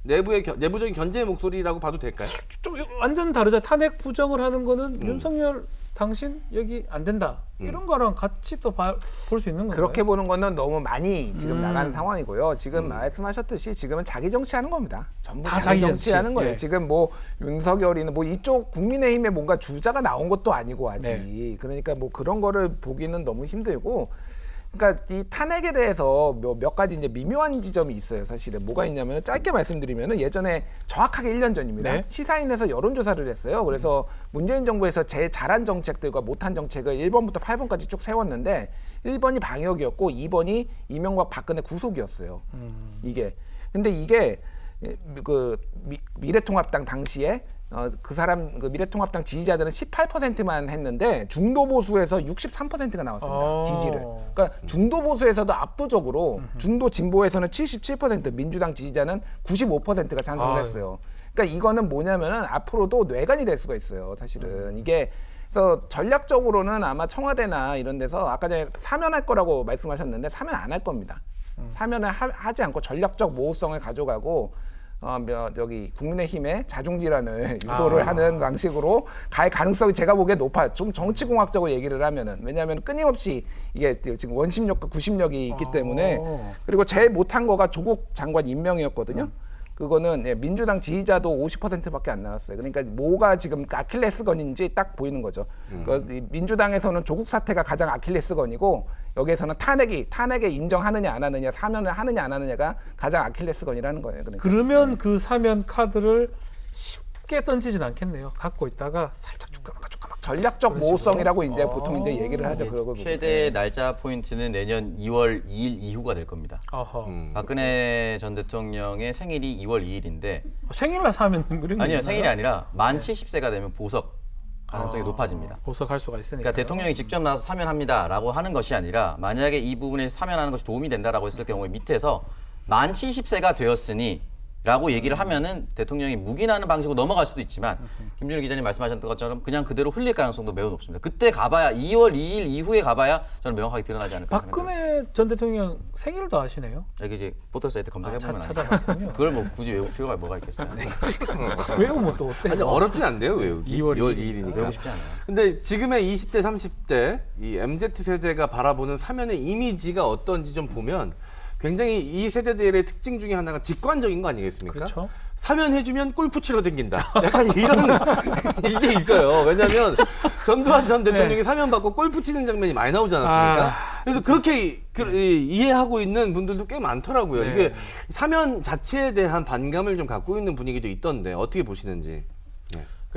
[SPEAKER 1] 내부적인 견제의 목소리라고 봐도 될까요?
[SPEAKER 2] 좀 완전 다르죠. 탄핵 부정을 하는 거는 윤석열 당신 여기 안 된다. 이런 거랑 같이 또 볼 수 있는 건가요?
[SPEAKER 3] 그렇게 보는 거는 너무 많이 지금 나가는 상황이고요. 지금 말씀하셨듯이 지금은 자기 정치하는 겁니다. 전부
[SPEAKER 2] 다
[SPEAKER 3] 자기
[SPEAKER 2] 자기
[SPEAKER 3] 정치하는
[SPEAKER 2] 정치.
[SPEAKER 3] 거예요.
[SPEAKER 2] 예.
[SPEAKER 3] 지금 뭐 윤석열이는 뭐 이쪽 국민의힘에 뭔가 주자가 나온 것도 아니고 아직.
[SPEAKER 2] 네.
[SPEAKER 3] 그러니까 뭐 그런 거를 보기는 너무 힘들고. 그러니까 이 탄핵에 대해서 몇 가지 이제 미묘한 지점이 있어요. 사실은 뭐가 있냐면 짧게 말씀드리면은 예전에 정확하게 1년 전입니다.
[SPEAKER 2] 네.
[SPEAKER 3] 시사인에서 여론조사를 했어요. 그래서 문재인 정부에서 제일 잘한 정책들과 못한 정책을 1번부터 8번까지 쭉 세웠는데 1번이 방역이었고 2번이 이명박 박근혜 구속이었어요. 이게 근데 이게 그 미래통합당 당시에 그 사람 그 미래통합당 지지자들은 18%만 했는데 중도 보수에서 63%가 나왔습니다. 지지를. 그러니까 중도 보수에서도 압도적으로 중도 진보에서는 77%, 민주당 지지자는 95%가 찬성을 했어요. 그러니까 이거는 뭐냐면은 앞으로도 뇌관이 될 수가 있어요. 사실은 이게 그래서 전략적으로는 아마 청와대나 이런 데서 아까 전에 사면할 거라고 말씀하셨는데 사면 안 할 겁니다. 사면을 하지 않고 전략적 모호성을 가져가고 여기 국민의힘의 자중질환을 유도를 하는 방식으로 갈 가능성이 제가 보기에 높아요. 좀 정치공학적으로 얘기를 하면은 왜냐하면 끊임없이 이게 지금 원심력과 구심력이 있기 때문에 그리고 제일 못한 거가 조국 장관 임명이었거든요. 그거는 민주당 지지자도 50%밖에 안 나왔어요. 그러니까 뭐가 지금 아킬레스건인지 딱 보이는 거죠. 이 민주당에서는 조국 사태가 가장 아킬레스건이고 여기에서는 탄핵에 인정하느냐 안 하느냐, 사면을 하느냐 안 하느냐가 가장 아킬레스건이라는 거예요. 그러니까.
[SPEAKER 2] 그러면 그 사면 카드를 쉽게 던지진 않겠네요. 갖고 있다가 살짝 쭈까마까
[SPEAKER 3] 전략적 모호성이라고 이제 보통 이제 얘기를 하죠. 그걸
[SPEAKER 5] 최대 날짜 포인트는 내년 2월 2일 이후가 될 겁니다. 박근혜 전 대통령의 생일이 2월 2일인데
[SPEAKER 2] 생일날 사면 그런 거
[SPEAKER 5] 아니요,
[SPEAKER 2] 있나요?
[SPEAKER 5] 생일이 아니라 만 70세가 되면 보석 가능성이 높아집니다.
[SPEAKER 2] 보석할 수가 있으니까.
[SPEAKER 5] 그러니까 대통령이 직접 나와서 사면합니다라고 하는 것이 아니라 만약에 이 부분에 사면하는 것이 도움이 된다라고 했을 경우에 밑에서 만 70세가 되었으니 라고 얘기를 하면은 대통령이 묵인하는 방식으로 넘어갈 수도 있지만 김준일 기자님 말씀하셨던 것처럼 그냥 그대로 흘릴 가능성도 매우 높습니다. 그때 가봐야 2월 2일 이후에 가봐야 저는 명확하게 드러나지 않을까 생각합니다.
[SPEAKER 2] 박근혜 전 대통령 생일도 아시네요?
[SPEAKER 5] 여기 이제 포털 사이트 검색해보면
[SPEAKER 2] 찾아봤군요.
[SPEAKER 5] 그걸 뭐 굳이 외울 필요가 뭐가 있겠어요.
[SPEAKER 2] 외우면 또 어때요?
[SPEAKER 1] 아니 어렵진 않대요 외우기. 2월 2일이니까.
[SPEAKER 5] 외우고 싶지 않아요.
[SPEAKER 1] 근데 지금의 20대, 30대 이 MZ 세대가 바라보는 사면의 이미지가 어떤지 좀 보면 굉장히 이 세대들의 특징 중에 하나가 직관적인 거 아니겠습니까?
[SPEAKER 2] 그렇죠.
[SPEAKER 1] 사면해주면 골프 치러 댕긴다. 약간 이런 이게 있어요. 왜냐하면 전두환 전 대통령이 사면받고 골프 치는 장면이 많이 나오지 않았습니까? 그래서 그렇게 이해하고 있는 분들도 꽤 많더라고요.
[SPEAKER 2] 네.
[SPEAKER 1] 이게 사면 자체에 대한 반감을 좀 갖고 있는 분위기도 있던데 어떻게 보시는지.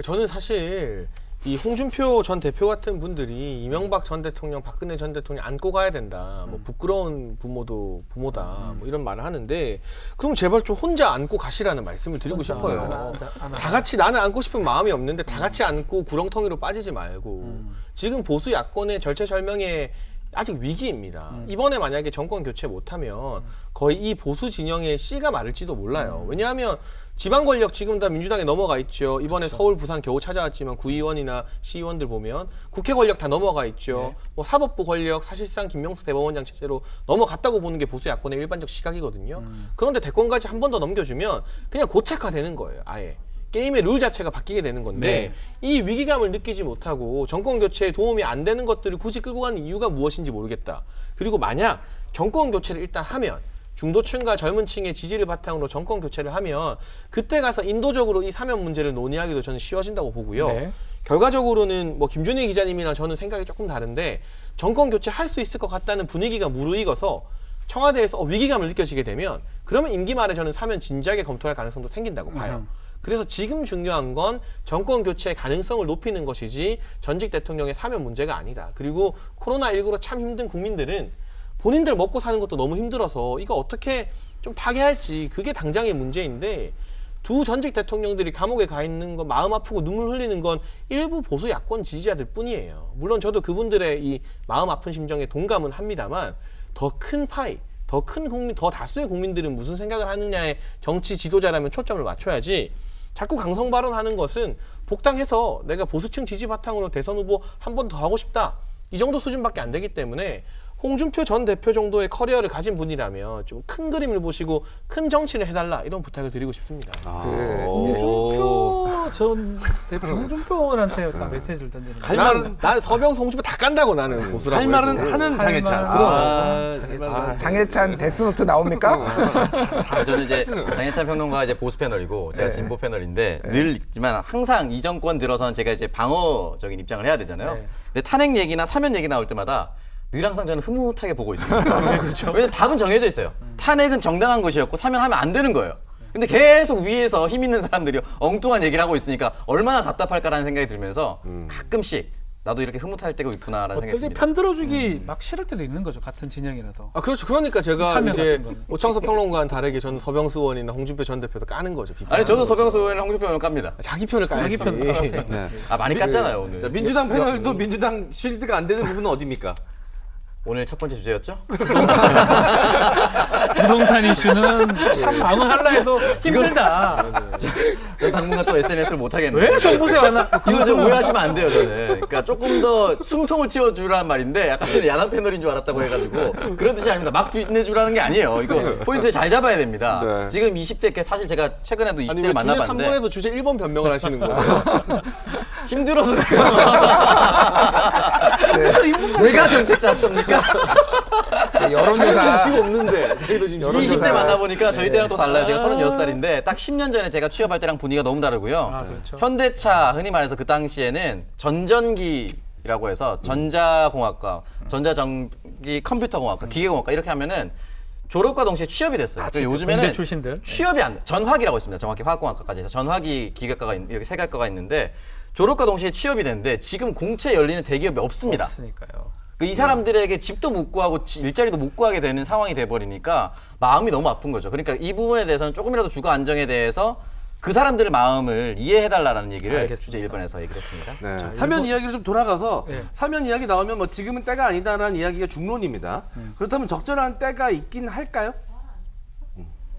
[SPEAKER 4] 저는 사실 이 홍준표 전 대표 같은 분들이 이명박 전 대통령, 박근혜 전 대통령 안고 가야 된다. 뭐 부끄러운 부모도 부모다. 뭐 이런 말을 하는데 그럼 제발 좀 혼자 안고 가시라는 말씀을 드리고 싶어요. 다 같이 나는 안고 싶은 마음이 없는데 다 같이 안고 구렁텅이로 빠지지 말고 지금 보수 야권의 절체절명의 아직 위기입니다. 이번에 만약에 정권 교체 못하면 거의 이 보수 진영의 씨가 마를지도 몰라요. 왜냐하면 지방 권력 지금 다 민주당에 넘어가 있죠. 이번에
[SPEAKER 2] 그렇죠.
[SPEAKER 4] 서울, 부산 겨우 찾아왔지만 구의원이나 시의원들 보면 국회 권력 다 넘어가 있죠. 뭐 사법부 권력 사실상 김명수 대법원장 체제로 넘어갔다고 보는 게 보수 야권의 일반적 시각이거든요. 그런데 대권까지 한 번 더 넘겨주면 그냥 고착화되는 거예요. 아예. 게임의 룰 자체가 바뀌게 되는 건데 이 위기감을 느끼지 못하고 정권 교체에 도움이 안 되는 것들을 굳이 끌고 가는 이유가 무엇인지 모르겠다. 그리고 만약 정권 교체를 일단 하면 중도층과 젊은 층의 지지를 바탕으로 정권 교체를 하면 그때 가서 인도적으로 이 사면 문제를 논의하기도 저는 쉬워진다고 보고요.
[SPEAKER 2] 네.
[SPEAKER 4] 결과적으로는 뭐 김준일 기자님이나 저는 생각이 조금 다른데 정권 교체 할 수 있을 것 같다는 분위기가 무르익어서 청와대에서 위기감을 느껴지게 되면 그러면 임기 말에 저는 사면 진지하게 검토할 가능성도 생긴다고 봐요. 그래서 지금 중요한 건 정권 교체의 가능성을 높이는 것이지 전직 대통령의 사면 문제가 아니다. 그리고 코로나19로 참 힘든 국민들은 본인들 먹고 사는 것도 너무 힘들어서 이거 어떻게 좀 타개할지 그게 당장의 문제인데 두 전직 대통령들이 감옥에 가 있는 건 마음 아프고 눈물 흘리는 건 일부 보수 야권 지지자들 뿐이에요. 물론 저도 그분들의 이 마음 아픈 심정에 동감은 합니다만 더 큰 파이, 더 큰 국민, 더 다수의 국민들은 무슨 생각을 하느냐에 정치 지도자라면 초점을 맞춰야지 자꾸 강성 발언하는 것은 복당해서 내가 보수층 지지 바탕으로 대선 후보 한 번 더 하고 싶다. 이 정도 수준밖에 안 되기 때문에 홍준표 전 대표 정도의 커리어를 가진 분이라면 좀 큰 그림을 보시고 큰 정치를 해달라 이런 부탁을 드리고 싶습니다.
[SPEAKER 2] 홍준표 전 대표 홍준표 의원한테 딱 메시지를 던지는
[SPEAKER 1] 할
[SPEAKER 2] 거예요.
[SPEAKER 1] 말은
[SPEAKER 4] 난 서병수 홍준표 다 깐다고 나는 보수라고.
[SPEAKER 1] 할 말은
[SPEAKER 4] 해도.
[SPEAKER 1] 하는 장해찬.
[SPEAKER 3] 장해찬 데스노트 나옵니까?
[SPEAKER 5] 저는 이제 장혜찬 평론가가 이제 보수 패널이고 제가 진보 패널인데 늘 있지만 항상 이 정권 들어서는 제가 이제 방어적인 입장을 해야 되잖아요. 근데 탄핵 얘기나 사면 얘기 나올 때마다 늘 항상 저는 흐뭇하게 보고 있습니다. 그렇죠. 왜냐면 답은 정해져 있어요. 탄핵은 정당한 것이었고 사면하면 안 되는 거예요. 근데 계속 위에서 힘 있는 사람들이 엉뚱한 얘기를 하고 있으니까 얼마나 답답할까라는 생각이 들면서 가끔씩 나도 이렇게 흐뭇할 때가 있구나라는 생각이
[SPEAKER 2] 어떨 때
[SPEAKER 5] 듭니다.
[SPEAKER 2] 편들어주기 막 싫을 때도 있는 거죠. 같은 진영이라도.
[SPEAKER 4] 아 그렇죠. 그러니까 제가
[SPEAKER 2] 사면
[SPEAKER 4] 이제
[SPEAKER 2] 같은 거는.
[SPEAKER 4] 오창석 평론가와는 다르게 저는 서병수 의원이나 홍준표 전 대표도 까는 거죠.
[SPEAKER 5] 아니 저도
[SPEAKER 4] 비판하는
[SPEAKER 5] 서병수
[SPEAKER 4] 거죠.
[SPEAKER 5] 의원이랑 홍준표 의원 깝니다.
[SPEAKER 4] 자기 편을 까야지.
[SPEAKER 2] 자기 편 깔아세요.
[SPEAKER 1] 네.
[SPEAKER 5] 아 많이 깠잖아요 오늘.
[SPEAKER 1] 자, 민주당 패널도 민주당 실드가 안 되는 부분은 어디입니까?
[SPEAKER 5] 오늘 첫 번째 주제였죠?
[SPEAKER 2] 부동산 이슈는 참 방어하려 해도 힘들다.
[SPEAKER 5] 저 당분간 또 SNS를 못 하겠네요.
[SPEAKER 2] 왜 정부세 왔나?
[SPEAKER 5] 이거 좀 오해하시면 안 돼요, 저는. 그러니까 조금 더 숨통을 틔워주라는 말인데, 약간 저는 야당 패널인 줄 알았다고 해가지고, 그런 뜻이 아닙니다. 막 빛내주라는 게 아니에요. 이거 포인트 잘 잡아야 됩니다.
[SPEAKER 1] 네.
[SPEAKER 5] 지금 20대, 사실 제가 최근에도 20대를
[SPEAKER 4] 아니 왜 주제
[SPEAKER 5] 만나봤는데,
[SPEAKER 4] 3번에도 주제 1번 변명을 하시는 거예요?
[SPEAKER 5] 힘들어서 그래요. 내가 정책 짰습니까?
[SPEAKER 3] 여론조사
[SPEAKER 4] 지금 없는데 자기도 지금
[SPEAKER 3] 여론조사.
[SPEAKER 5] 20대 만나보니까 저희 때랑 또 달라요. 제가 36살인데, 딱 10년 전에 제가 취업할 때랑 분위기가 너무 다르고요.
[SPEAKER 2] 아, 그렇죠.
[SPEAKER 5] 현대차, 흔히 말해서 그 당시에는 전전기라고 해서 전자공학과, 전자전기 컴퓨터공학과, 기계공학과 이렇게 하면은 졸업과 동시에 취업이 됐어요. 그래서 요즘에는
[SPEAKER 2] 공대 출신들.
[SPEAKER 5] 취업이 안 돼. 전화기라고 있습니다. 정확히 화학공학과까지 해서 전화기, 기계과가 이렇게 세学과가 있는데 졸업과 동시에 취업이 되는데 지금 공채 열리는 대기업이 없습니다.
[SPEAKER 2] 없으니까요.
[SPEAKER 5] 이 사람들에게 집도 못 구하고 일자리도 못 구하게 되는 상황이 돼버리니까 마음이 너무 아픈 거죠. 그러니까 이 부분에 대해서는 조금이라도 주거 안정에 대해서 그 사람들의 마음을 이해해달라는 얘기를
[SPEAKER 2] 알겠습니다.
[SPEAKER 5] 주제 1번에서 얘기를 했습니다.
[SPEAKER 1] 네. 사면 이야기로 좀 돌아가서
[SPEAKER 2] 네.
[SPEAKER 1] 사면 이야기 나오면 뭐 지금은 때가 아니다라는 이야기가 중론입니다. 그렇다면 적절한 때가 있긴 할까요?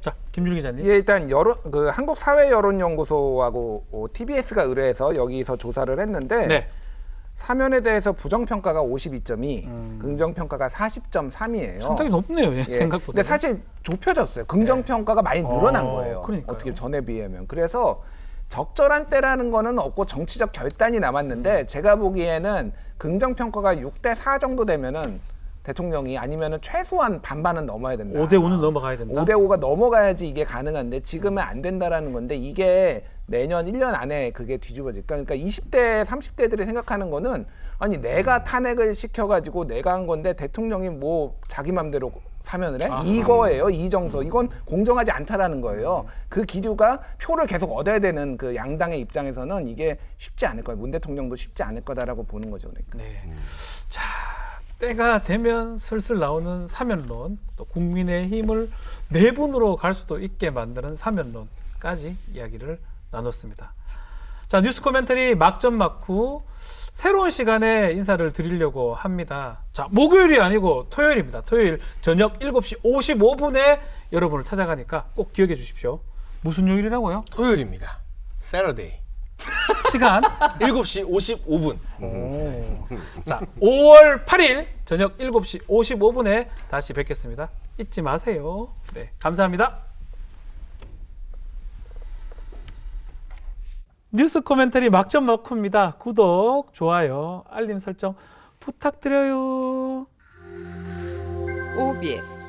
[SPEAKER 2] 자, 김준 기자님.
[SPEAKER 3] 예, 일단 한국 사회 여론 연구소하고 TBS가 의뢰해서 여기서 조사를 했는데
[SPEAKER 2] 네.
[SPEAKER 3] 사면에 대해서 부정 평가가 52.2, 긍정 평가가 40.3이에요.
[SPEAKER 2] 상당히 높네요. 예,
[SPEAKER 3] 예.
[SPEAKER 2] 생각보다.
[SPEAKER 3] 근데 사실 좁혀졌어요. 긍정 평가가 많이 늘어난 거예요.
[SPEAKER 2] 그러니까요.
[SPEAKER 3] 어떻게 전에 비하면. 그래서 적절한 때라는 거는 없고 정치적 결단이 남았는데 제가 보기에는 긍정 평가가 6대 4 정도 되면은 대통령이 아니면은 최소한 반반은 넘어야 된다.
[SPEAKER 2] 5대 5는 넘어가야 된다.
[SPEAKER 3] 5대 5가 넘어가야지 이게 가능한데 지금은 안 된다라는 건데 이게 내년 1년 안에 그게 뒤집어질까? 그러니까 20대, 30대들이 생각하는 거는 아니 내가 탄핵을 시켜가지고 내가 한 건데 대통령이 뭐 자기 맘대로 사면을 해? 이거예요. 이 정서. 이건 공정하지 않다라는 거예요. 그 기류가 표를 계속 얻어야 되는 그 양당의 입장에서는 이게 쉽지 않을 거예요. 문 대통령도 쉽지 않을 거다라고 보는 거죠. 그러니까.
[SPEAKER 2] 네. 자, 때가 되면 슬슬 나오는 사면론, 또 국민의힘을 내분으로 갈 수도 있게 만드는 사면론까지 이야기를 나눴습니다. 자, 뉴스 코멘터리 막전 막후 새로운 시간에 인사를 드리려고 합니다. 자, 목요일이 아니고 토요일입니다. 토요일 저녁 7시 55분에 여러분을 찾아가니까 꼭 기억해 주십시오. 무슨 요일이라고요?
[SPEAKER 4] 토요일입니다. Saturday.
[SPEAKER 2] 시간
[SPEAKER 4] 7시 55분.
[SPEAKER 2] 자, 5월 8일 저녁 7시 55분에 다시 뵙겠습니다. 잊지 마세요. 네, 감사합니다. 뉴스 코멘터리 막전 막후입니다. 구독, 좋아요, 알림 설정 부탁드려요.
[SPEAKER 6] OBS